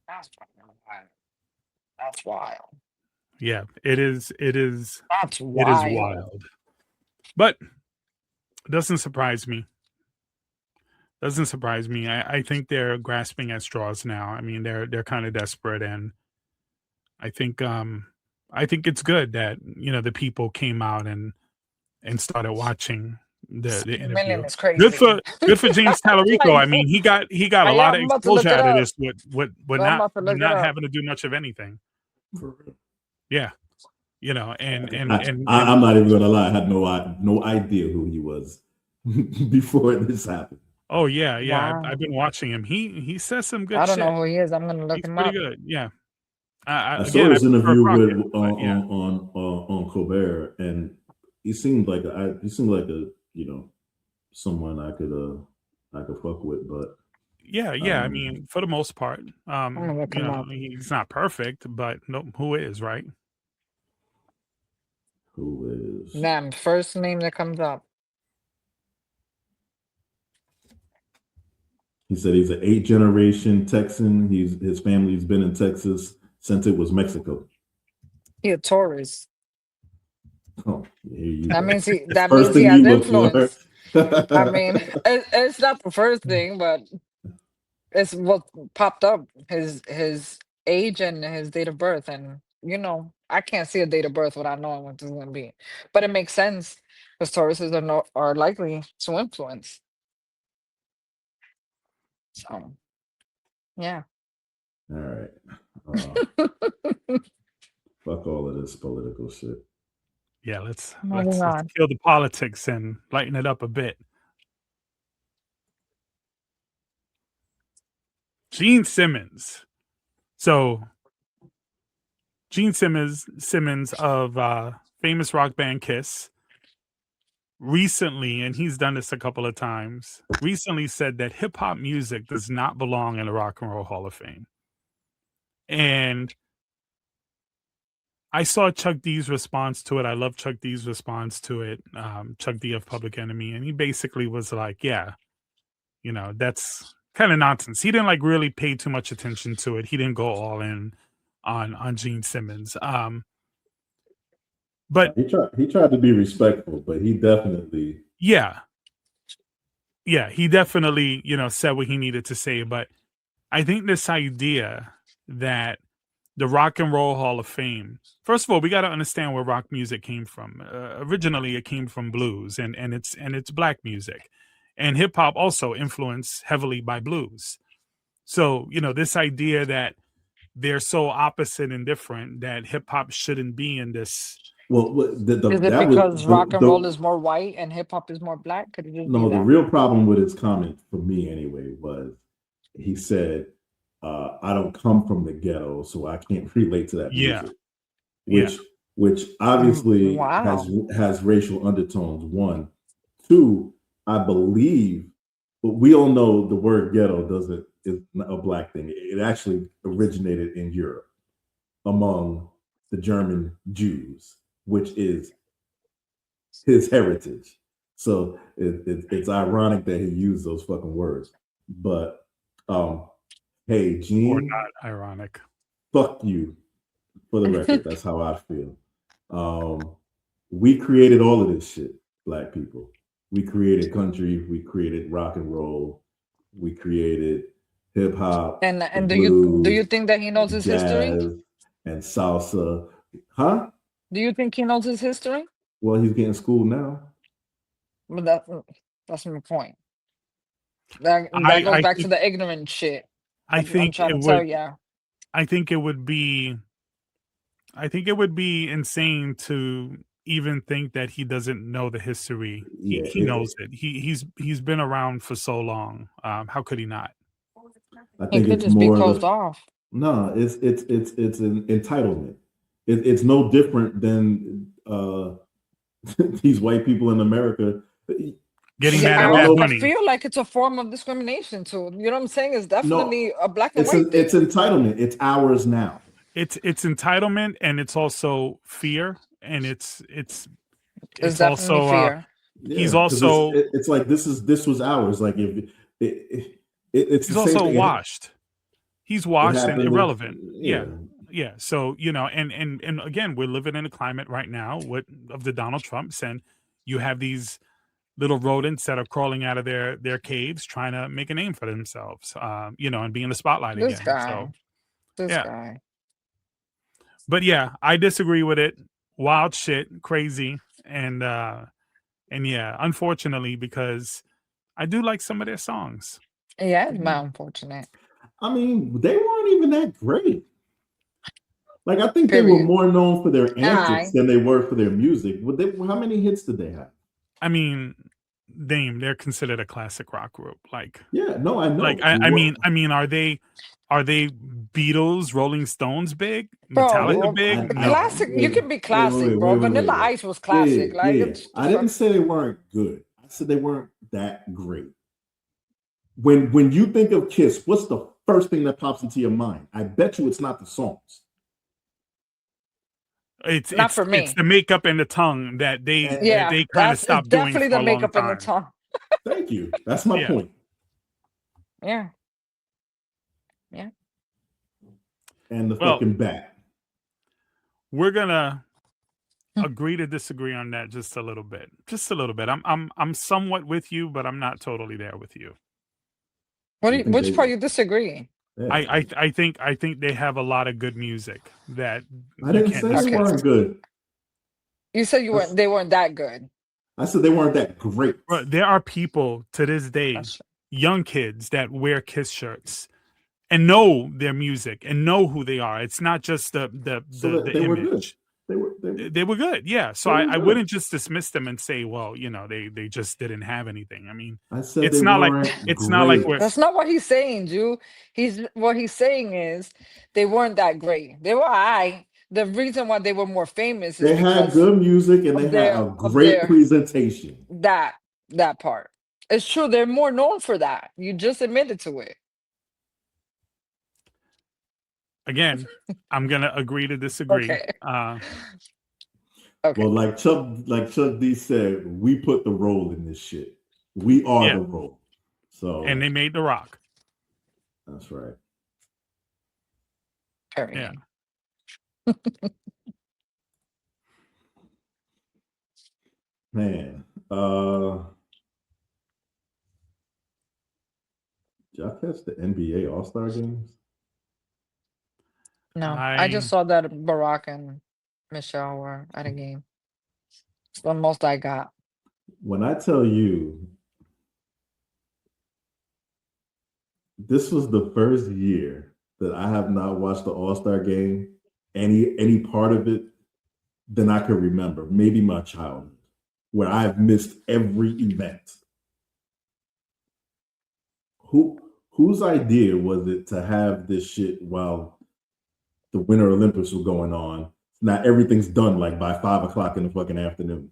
That's wild. Yeah, it is. That's wild. It is wild. But it doesn't surprise me. I think they're grasping at straws now. I mean, they're kind of desperate, and I think it's good that the people came out and started watching the interview. Is crazy. Good for James Talarico. I mean, he got a lot of exposure out of this with not having to do much of anything. Yeah, and I'm not even gonna lie. I had no idea who he was before this happened. Oh yeah. Wow. I've been watching him. He says some good. I don't shit. know who he is. I'm gonna look him up. Pretty good. Yeah. I saw his interview on Colbert, and he seemed like a someone I could fuck with, but yeah. I mean, for the most part, he's not perfect, but who is, right? Who is? Damn, first name that comes up. He said he's an 8th-generation Texan. His family's been in Texas since it was Mexico. He a tourist. Oh, that means he has influence. I mean, it's not the first thing, but it's what popped up. His age and his date of birth, and I can't see a date of birth without knowing what this is gonna be. But it makes sense because Tauruses are likely to influence. So, yeah. All right. Fuck all of this political shit. Yeah, let's kill the politics and lighten it up a bit. Gene Simmons. So, Gene Simmons of famous rock band Kiss, recently, and he's done this a couple of times, recently said that hip hop music does not belong in the Rock and Roll Hall of Fame. And I saw Chuck D's response to it. I love Chuck D's response to it. Chuck D of Public Enemy. And he basically was like, yeah, that's kind of nonsense. He didn't really pay too much attention to it. He didn't go all in on Gene Simmons. But he tried to be respectful, but he definitely he definitely said what he needed to say. But I think this idea that the Rock and Roll Hall of Fame, first of all, we got to understand where rock music came from. Originally, it came from blues, and it's black music, and hip hop also influenced heavily by blues. So this idea that they're so opposite and different that hip hop shouldn't be in this. Well, is it because rock and roll is more white and hip hop is more black? Could it just no, the real problem with his comment, for me anyway, was he said, I don't come from the ghetto, so I can't relate to that music. Which obviously has racial undertones. 1, 2, I believe, but we all know the word ghetto is not a black thing. It actually originated in Europe among the German Jews, which is his heritage. So it's ironic that he used those fucking words. But hey, Gene, or not ironic. Fuck you. For the record, that's how I feel. We created all of this shit, black people. We created country, we created rock and roll, we created hip hop. And blues, do you think that he knows his history? And salsa. Huh? Do you think he knows his history? Well, he's getting schooled now. But that's my point. That goes I back to think the ignorant shit. I I'm think trying it to tell would you. I think it would be I think it would be insane to even think that he doesn't know the history. Yeah, He knows it. He's been around for so long. How could he not? I He think could it's just be more closed the off. no, it's an entitlement. It's no different than these white people in America. Getting Yeah, Shit, mad I at don't Bad I know. Bunny. feel like it's a form of discrimination too. You know what I'm saying? It's No, definitely a black and white it's thing. entitlement. It's ours now. It's entitlement, and it's also fear, and It's it's definitely also fear. he's Yeah, because also it's like this was ours. Like if it's the he's same also thing. washed. He's It washed and happened. irrelevant. Yeah, Yeah. Yeah. So, and again, we're living in a climate right now of the Donald Trumps, and you have these little rodents that are crawling out of their caves trying to make a name for themselves, and be in the spotlight This again. So guy. This yeah. guy. But yeah, I disagree with it. Wild shit, crazy. And yeah, unfortunately, because I do like some of their songs. Yeah, it's my unfortunate. I mean, they weren't even that great. Like I think they were Period. more known for their antics Aye. than they were for their music. How many hits did they have? I mean, they're considered a classic rock group. Yeah, no, I Like know. I mean, are they Beatles, Rolling Stones big, Metallica Bro, big? No. classic. You can be Wait, classic, bro. Vanilla wait. Ice was Yeah, classic. Like, yeah. it's the I fuck. didn't say they weren't good. I said they weren't that great. When you think of Kiss, what's the first thing that pops into your mind? I bet you it's not the songs. It's Not it's for it's me. the makeup and the tongue that Yeah, they kind of that's it's stopped doing definitely for the a long makeup and the time. tongue. Thank you. That's my Yeah. point. Yeah. And the Well, fucking bat. we're gonna agree to disagree on that just a little bit. Just a little bit. I'm somewhat with you, but I'm not totally there with you. Which part you disagree? Yeah. I think they have a lot of good music that I you didn't can't say they Okay. weren't good. You said they weren't that good. I said they weren't that great. But there are people to this day, That's young kids that wear Kiss shirts and know their music and know who they are. It's not just the They were good. image. They were good, yeah. So They were I good. wouldn't just dismiss them and say, well, they just didn't have anything. I mean, I said it's they not like weren't it's not like great. That's not what he's saying, Jew. What he's saying is they weren't that great. They were high. The reason why they were more famous is They had because good music and they had a great presentation. that part. It's true. They're more known for that. You just admitted to it. Again, I'm gonna agree to disagree. Okay. Well, like Chuck D said, we put the role in this shit. We are the role. So and they made The Rock. That's right. Period. Yeah. Man, did y'all catch the NBA All-Star games? No, I just saw that Barack and Michelle were at a game. It's the most I got. When I tell you, this was the first year that I have not watched the All-Star game, any part of it, than I could remember. Maybe my childhood, where I've missed every event. Whose idea was it to have this shit while the Winter Olympics were going on? Now everything's done like by 5 o'clock in the fucking afternoon.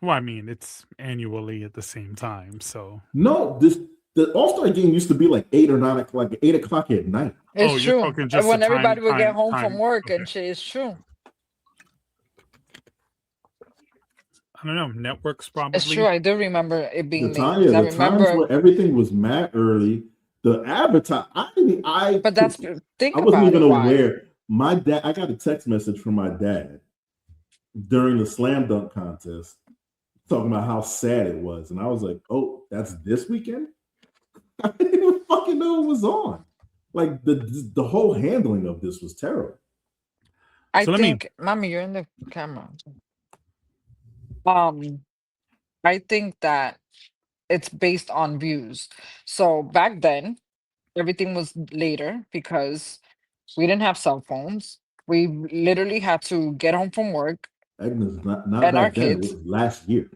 Well, I mean, it's annually at the same time, so no, the All-Star game used to be like 8 or 9 o'clock, 8 o'clock at night. It's true. Just when everybody would get time, home from work and shit, it's true. I don't know. Networks probably. It's true. I do remember it being the late. I remember times where everything was mad early. The advertise. But that's think I wasn't about even it, aware. My dad. I got a text message from my dad during the slam dunk contest, talking about how sad it was, and I was like, "Oh, that's this weekend." I didn't even fucking know it was on. Like the whole handling of this was terrible. I think, Mommy, you're in the camera. I think that it's based on views. So back then, everything was later because we didn't have cell phones. We literally had to get home from work Agnes, not and our back then. It was kids. last year.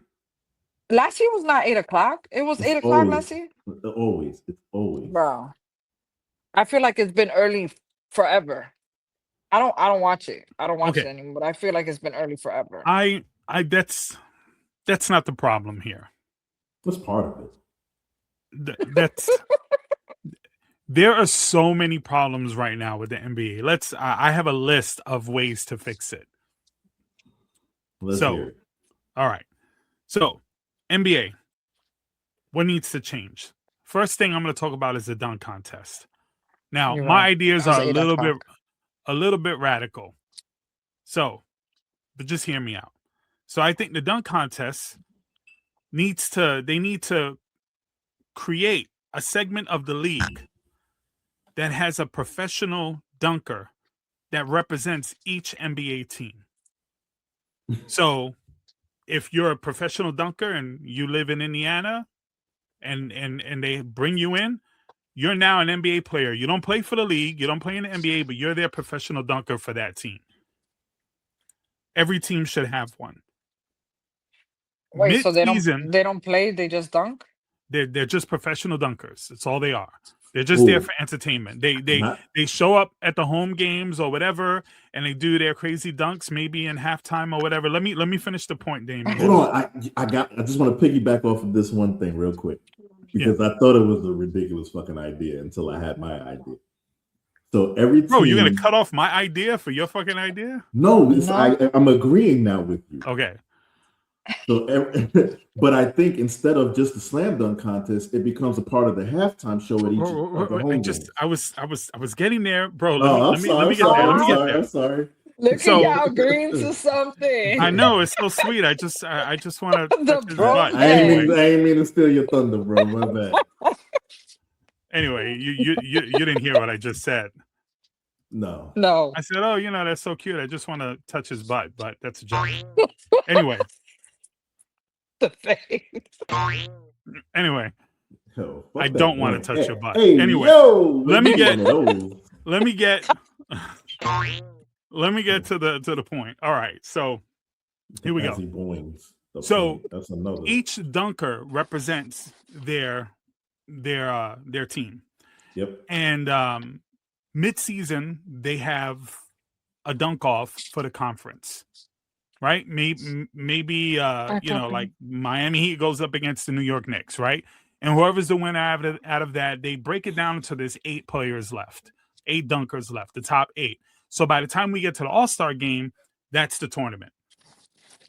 Last year was not 8 o'clock. It was It's 8 o'clock always, last year. it's always. Bro, I feel like it's been early forever. I don't watch it. I don't watch it Okay, anymore, but I feel like it's been early forever. I that's not the problem here. That's part of That's there are so many problems right now with the NBA. I have a list of ways to fix it. it. Let's So, hear it. all right. So, NBA, what needs to change? First thing I'm going to talk about is the dunk contest. Now, You're my right. ideas It was are eight o'clock. a little bit radical. So, but just hear me out. So, I think the dunk contest they need to create a segment of the league that has a professional dunker that represents each NBA team. So, if you're a professional dunker and you live in Indiana and they bring you in, you're now an NBA player. You don't play for the league, you don't play in the NBA, but you're their professional dunker for that team. Every team should have one. Wait, so Mid-season, they don't play, they just dunk? they're just professional dunkers. That's all they are. They're just there Ooh, for entertainment. not They show up at the home games or whatever, and they do their crazy dunks, maybe in halftime or whatever. Let me finish the point, hold Damien. on. I just want to piggyback off of this one thing real quick Yeah, because I thought it was a ridiculous fucking idea until I had my idea. So every bro, you're gonna team, cut off my idea for your fucking idea? no, No. I'm agreeing now with you. Okay. So, but I think instead of just the slam dunk contest, it becomes a part of the halftime show at each of the home games. I was getting there, bro. Oh, Let me get there. Let me get there. I'm sorry. Look at So y'all agreeing to something. I know it's so sweet. I just want to The touch his butt. bromance. Anyway, I ain't mean to steal your thunder, bro. My bad. anyway, you didn't hear what I just said. No. No. I said, oh, that's so cute. I just want to touch his butt, but that's a joke. Anyway, The face. anyway, Yo, I fuck that don't want to blank. touch your butt. Hey, Anyway, yo, let me you get one of those. let me get let me get to the point. All right, so here we As go. he boings. Okay, So that's another. each dunker represents their team, Yep. and mid-season they have a dunk off for the conference, right? Maybe like Miami Heat goes up against the New York Knicks, right? And whoever's the winner out of that, they break it down to there's 8 players left, 8 dunkers left, the top 8. So by the time we get to the All-Star game, that's the tournament,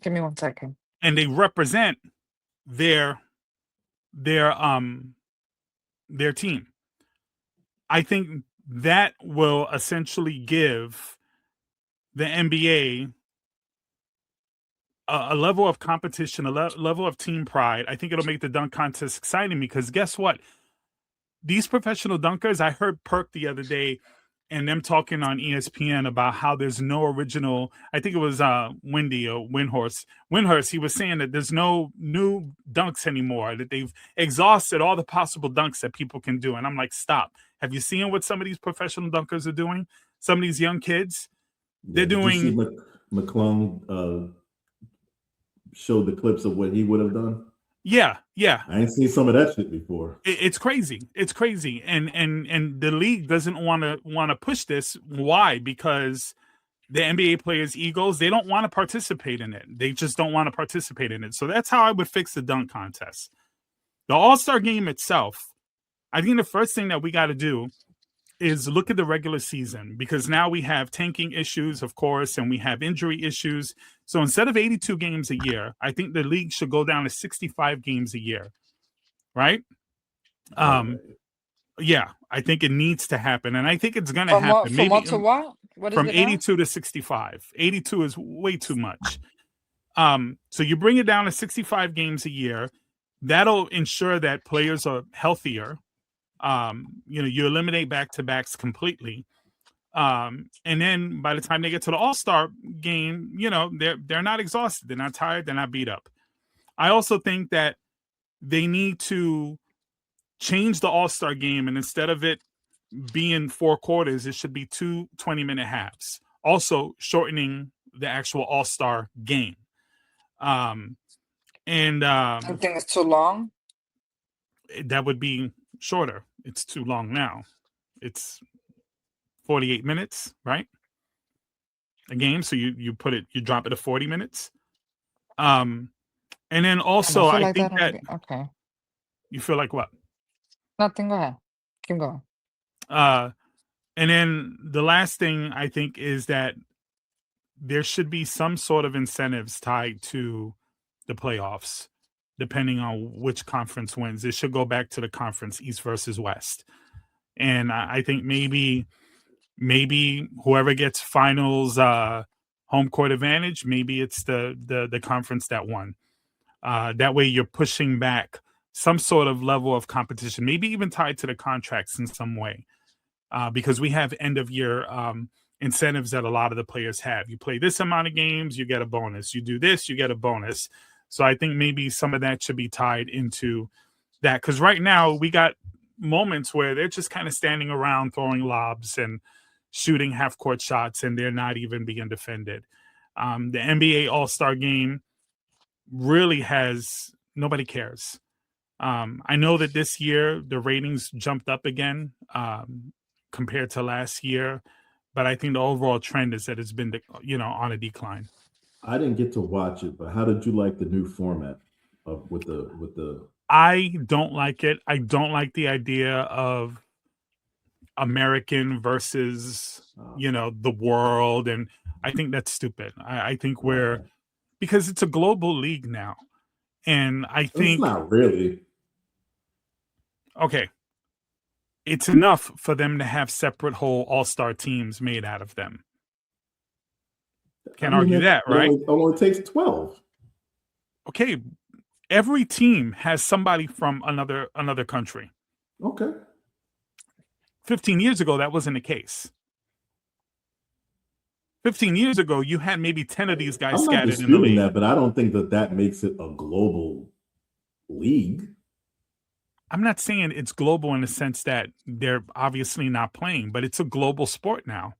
Give me 1 second. and they represent their team. I think that will essentially give the NBA a level of competition, a level of team pride. I think it'll make the dunk contest exciting because guess what? These professional dunkers, I heard Perk the other day and them talking on ESPN about how there's no original. I think it was Windy or Windhorst. He was saying that there's no new dunks anymore, that they've exhausted all the possible dunks that people can do. And I'm like, stop. Have you seen what some of these professional dunkers are doing? Some of these young kids, they're Did you see doing. McClung showed the clips of what he would have done? Yeah. I ain't seen some of that shit before. It's crazy. It's crazy, and the league doesn't want to push this. Why? Because the NBA players' egos, they don't want to participate in it. They just don't want to participate in it. So that's how I would fix the dunk contest. The All-Star game itself, I think the first thing that we got to do is look at the regular season, because now we have tanking issues, of course, and we have injury issues. So instead of 82 games a year, I think the league should go down to 65 games a year, right? Yeah, I think it needs to happen, and I think it's going to happen. From what to what? What is from it now? 82 to 65. 82 is way too much. So you bring it down to 65 games a year. That'll ensure that players are healthier. You eliminate back-to-backs completely. And then by the time they get to the All-Star game, they're not exhausted. They're not tired. They're not beat up. I also think that they need to change the All-Star game, and instead of it being 4 quarters, it should be 2 20-minute halves. Also shortening the actual All-Star game. And I think it's too long. that would be shorter. It's too long now. It's 48 minutes, right? A game. So you drop it to 40 minutes. And then also I think that okay. you feel like what? Nothing. Go ahead. Keep going. And then the last thing I think is that there should be some sort of incentives tied to the playoffs, depending on which conference wins. It should go back to the conference East versus West. And I think maybe whoever gets finals home court advantage, maybe it's the conference that won. That way you're pushing back some sort of level of competition, maybe even tied to the contracts in some way. Because we have end of year incentives that a lot of the players have. You play this amount of games, you get a bonus. You do this, you get a bonus. So I think maybe some of that should be tied into that. Because right now we got moments where they're just kind of standing around throwing lobs and shooting half-court shots, and they're not even being defended. The NBA All-Star Game really has nobody cares. I know that this year the ratings jumped up again compared to last year, but I think the overall trend is that it's been, on a decline. I didn't get to watch it, but how did you like the new format with the? I don't like it. I don't like the idea of American versus the world, and I think that's stupid. I think because it's a global league now, and I think it's not really. Okay. It's enough for them to have separate whole all-star teams made out of them. Can't argue that, right? It only takes 12. Okay. Every team has somebody from another country. Okay. 15 years ago, that wasn't the case. 15 years ago, you had maybe 10 of these guys scattered in the league. That, but I don't think that makes it a global league. I'm not saying it's global in the sense that they're obviously not playing, but it's a global sport now.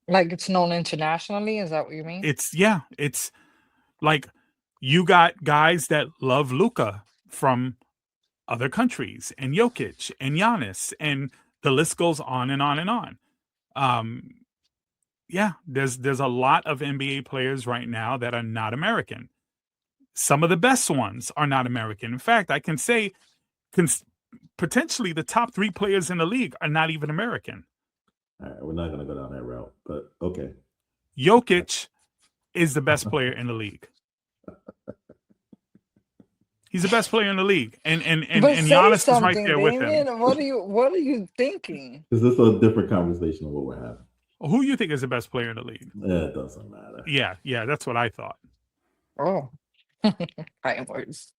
Like it's known internationally? Is that what you mean? It's like you got guys that love Luka from other countries, and Jokic and Giannis, and the list goes on and on and on. There's a lot of NBA players right now that are not American. Some of the best ones are not American. In fact, I can say potentially the top 3 players in the league are not even American. All right, we're not going to go down that route, but okay. Jokic is the best player in the league. He's the best player in the league, and Giannis is right there with him. What are you thinking? Is this a different conversation of what we're having? Who do you think is the best player in the league? It doesn't matter. Yeah, that's what I thought. Oh. Words.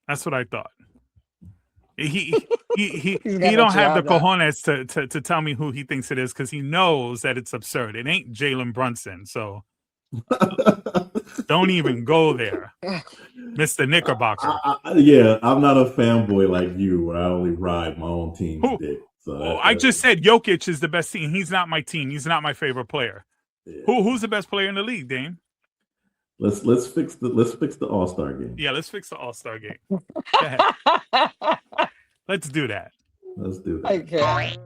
That's what I thought. He don't have the cojones to tell me who he thinks it is, because he knows that it's absurd. It ain't Jalen Brunson, so don't even go there, Mr. Knickerbocker. I'm not a fanboy like you, where I only ride my own team's dick. So I just said Jokic is the best team. He's not my team. He's not my favorite player. Yeah. Who's the best player in the league, Dane? Let's fix the All-Star game. Yeah, let's fix the All-Star game. Go ahead. Let's do that. Let's do that. Okay.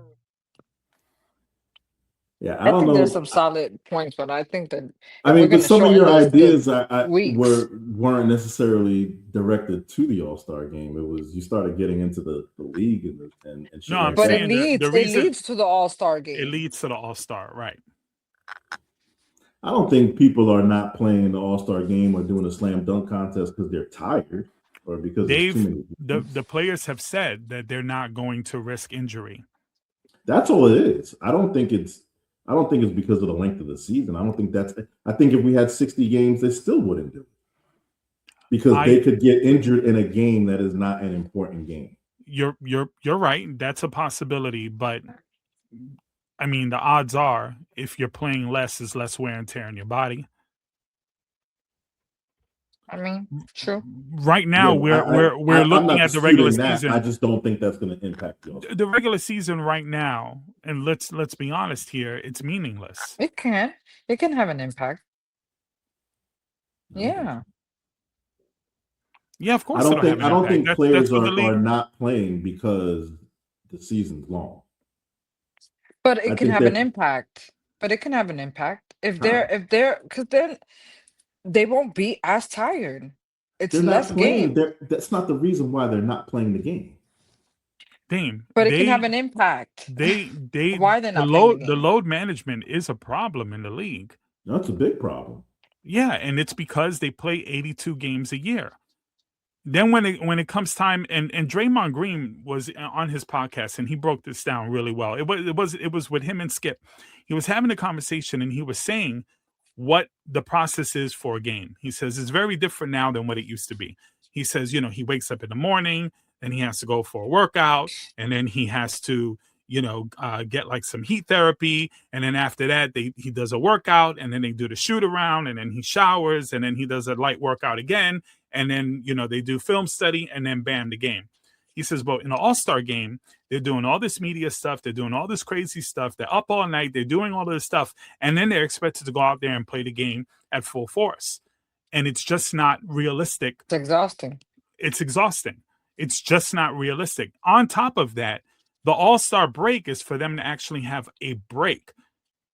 Yeah, I don't think know. There's some solid points, but I think that but some of your ideas weren't necessarily directed to the All-Star game. It was you started getting into the league and no, but it leads to the All-Star game. It leads to the All-Star, right? I don't think people are not playing the All-Star game or doing a slam dunk contest because they're tired or because the players have said that they're not going to risk injury. That's all it is. I don't think it's because of the length of the season. I think if we had 60 games, they still wouldn't do it. Because they could get injured in a game that is not an important game. You're right. That's a possibility, but I mean, the odds are if you're playing less, is less wear and tear on your body. I mean, true. Right now, Yeah, we're I'm looking not at the regular disputing that. season. I just don't think that's going to impact the All-Star. The regular season right now, and let's be honest here, it's meaningless. It can have an impact. I don't think Yeah. so. Yeah, of I course don't it'll have think an I don't impact. think That's players what the league. are not playing because the season's long. But I it can think have an that impact. But it can have an impact if how? they're because then they won't be as tired. It's They're not less playing. game, That's not the reason why they're not playing the game. Dame, but it can have an impact. they Why they're the not playing the the game? load management is a problem in the league. That's a big problem. Yeah, and it's because they play 82 games a year. Then when it comes time, and Draymond Green was on his podcast and he broke this down really well. It was with him and Skip. He was having a conversation and he was saying what the process is for a game. He says it's very different now than what it used to be. He says, he wakes up in the morning and he has to go for a workout, and then he has to, get like some heat therapy, and then after that, he does a workout, and then they do the shoot around, and then he showers, and then he does a light workout again, and then they do film study, and then bam, the game. He says, but in an all-star game, they're doing all this media stuff, they're doing all this crazy stuff, they're up all night, they're doing all this stuff, and then they're expected to go out there and play the game at full force. And it's just not realistic. It's exhausting. It's exhausting. It's just not realistic. On top of that, the all-star break is for them to actually have a break.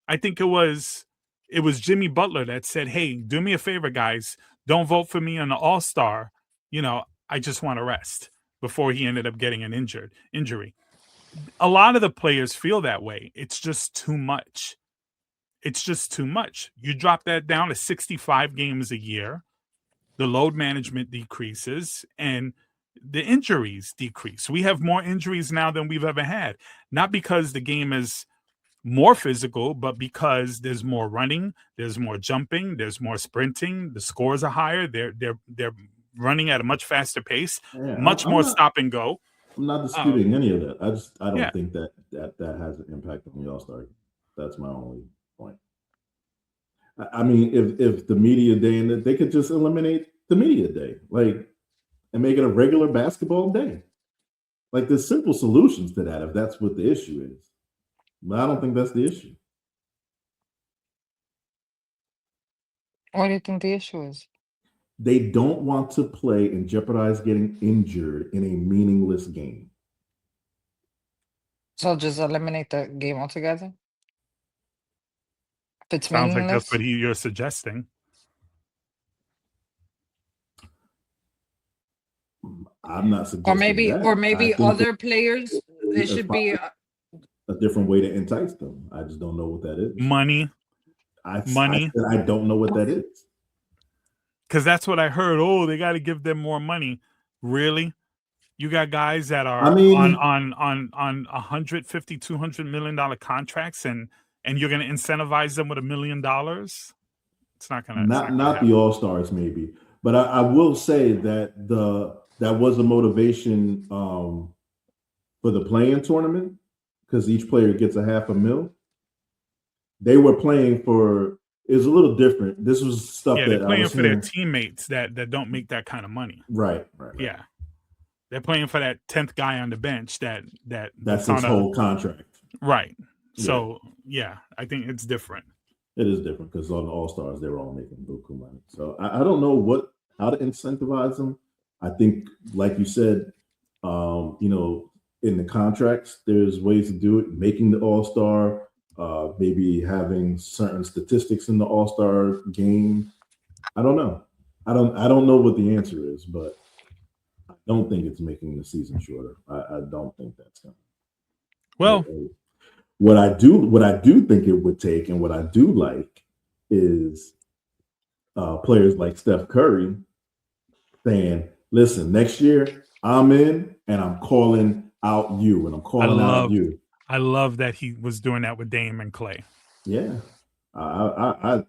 I think it was Jimmy Butler that said, hey, do me a favor, guys. Don't vote for me on the all-star. I just want to rest, before he ended up getting an injury. A lot of the players feel that way. It's just too much. It's just too much. You drop that down to 65 games a year, the load management decreases, and the injuries decrease. We have more injuries now than we've ever had. Not because the game is more physical, but because there's more running, there's more jumping, there's more sprinting, the scores are higher, they're running at a much faster pace, much more stop and go. I'm not disputing any of that. I don't think that has an impact on the All-Star. That's my only point. I mean, if the media day, and they could just eliminate the media day, and make it a regular basketball day. There's simple solutions to that if that's what the issue is. But I don't think that's the issue. What do you think the issue is? They don't want to play and jeopardize getting injured in a meaningless game. So just eliminate the game altogether? If it's Sounds like meaningless? that's what you're suggesting. I'm not suggesting or maybe other players, it should be a different way to entice them. I just don't know what that is. Money. I don't know what that is. Because that's what I heard. Oh, they got to give them more money. Really? You got guys that are on $150, $200 million contracts, and you're going to incentivize them with $1 million? It's not going to. Not the All-Stars, maybe. But I will say that that was a motivation for the play-in tournament, because each player gets $500,000. They were playing for. It was a little different. This was stuff that they're playing I was for their teammates that don't make that kind of money. Right. Yeah, they're playing for that 10th guy on the bench that's his whole contract. Right. So yeah, I think it's different. It is different because on the All-Stars they were all making buku money. So I don't know how to incentivize them. I think, like you said, in the contracts, there's ways to do it. Making the All-Star. Maybe having certain statistics in the All-Star game. I don't know. I don't know what the answer is, but I don't think it's making the season shorter. I don't think that's going to. Well, what I do think it would take, and what I do like, is players like Steph Curry saying, "Listen, next year I'm in, and I'm calling out you, and I'm calling out you." I love that he was doing that with Dame and Clay. Yeah, I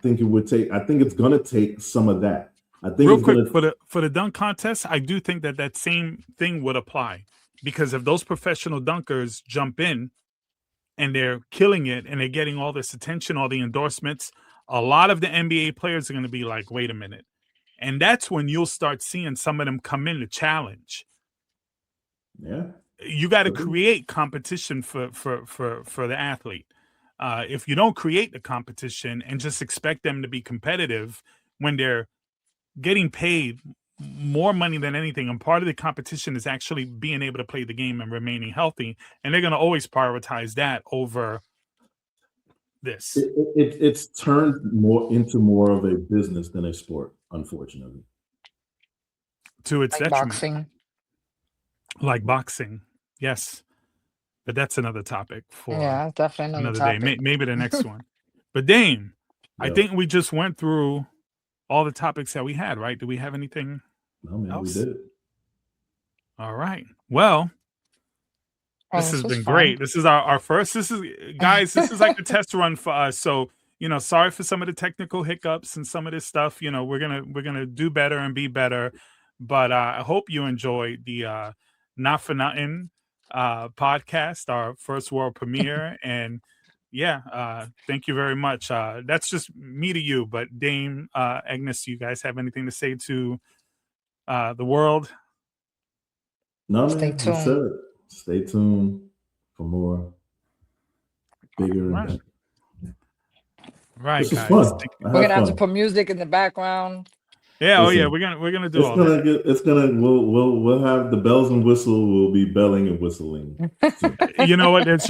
think it would take. I think it's gonna take some of that. I think real quick for the dunk contest, I do think that same thing would apply, because if those professional dunkers jump in and they're killing it and they're getting all this attention, all the endorsements, a lot of the NBA players are going to be like, "Wait a minute, And that's when you'll start seeing some of them come in to challenge. Yeah. You got to create competition for the athlete. If you don't create the competition and just expect them to be competitive when they're getting paid more money than anything, and part of the competition is actually being able to play the game and remaining healthy, and they're going to always prioritize that over this. It's turned into more of a business than a sport, unfortunately. To its Like detriment. boxing. Like boxing, yes. But that's another topic for Yeah, definitely another another day. topic. Maybe the next one. But Dame, I Yeah. think we just went through all the topics that we had, right? Do we have anything No, man, else? we did it. All right. Well, Oh, this has was been fun. great. This is our first. This is, guys, this is like a test run for us. So, sorry for some of the technical hiccups and some of this stuff. We're gonna do better and be better. But I hope you enjoyed the Not For Nuthin podcast, our first world premiere. And yeah, thank you very much. That's just me to you. But Dame, Agnes, do you guys have anything to say to the world? No, Stay man, we said tuned. it. Stay tuned for more, bigger and better. Right, This was guys. fun. We're gonna have to put music in the background. Yeah, Listen, we're gonna do all that. We'll have the bells and whistle. We'll be belling and whistling. You know what? There's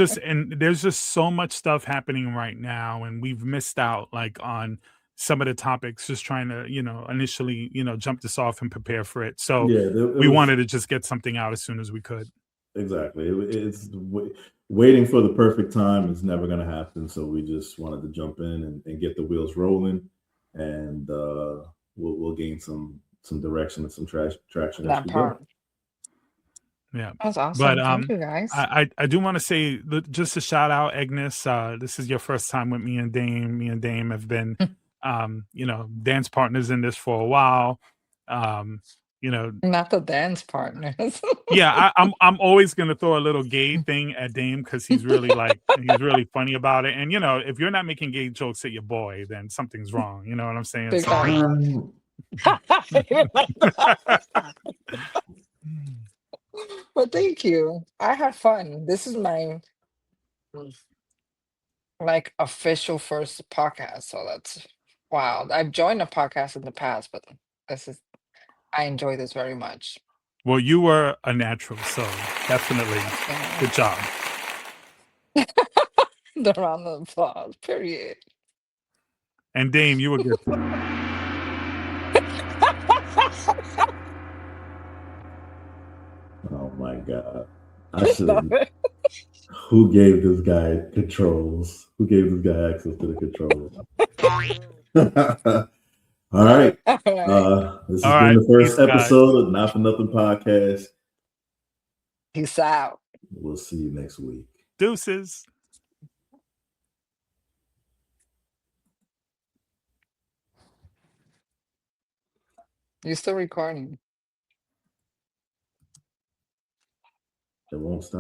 just so much stuff happening right now, and we've missed out like on some of the topics. Just trying to initially jump this off and prepare for it. So we wanted to just get something out as soon as we could. Exactly. It's waiting for the perfect time is never going to happen. So we just wanted to jump in and get the wheels rolling, and we'll gain some direction and some traction as we go. Yeah, that's awesome. But Thank you, guys. I do want to say just a shout out, Agnes. This is your first time with me and Dame. Me and Dame have been dance partners in this for a while. Not the dance partners. Yeah, I'm always gonna throw a little gay thing at Dame because he's really funny about it. And if you're not making gay jokes at your boy, then something's wrong. You know what I'm saying? Big So, time. But thank you. I had fun. This is my official first podcast, so that's wild. I've joined a podcast in the past, but I enjoy this very much. well, you were a natural, so definitely good job. The round of applause, period. And Dame, you were good. Oh my God. I should. Who gave this guy controls? Who gave this guy access to the controls? All right. This has been the first episode of Not For Nuthin podcast. Peace out. We'll see you next week. Deuces. You still recording? It won't stop.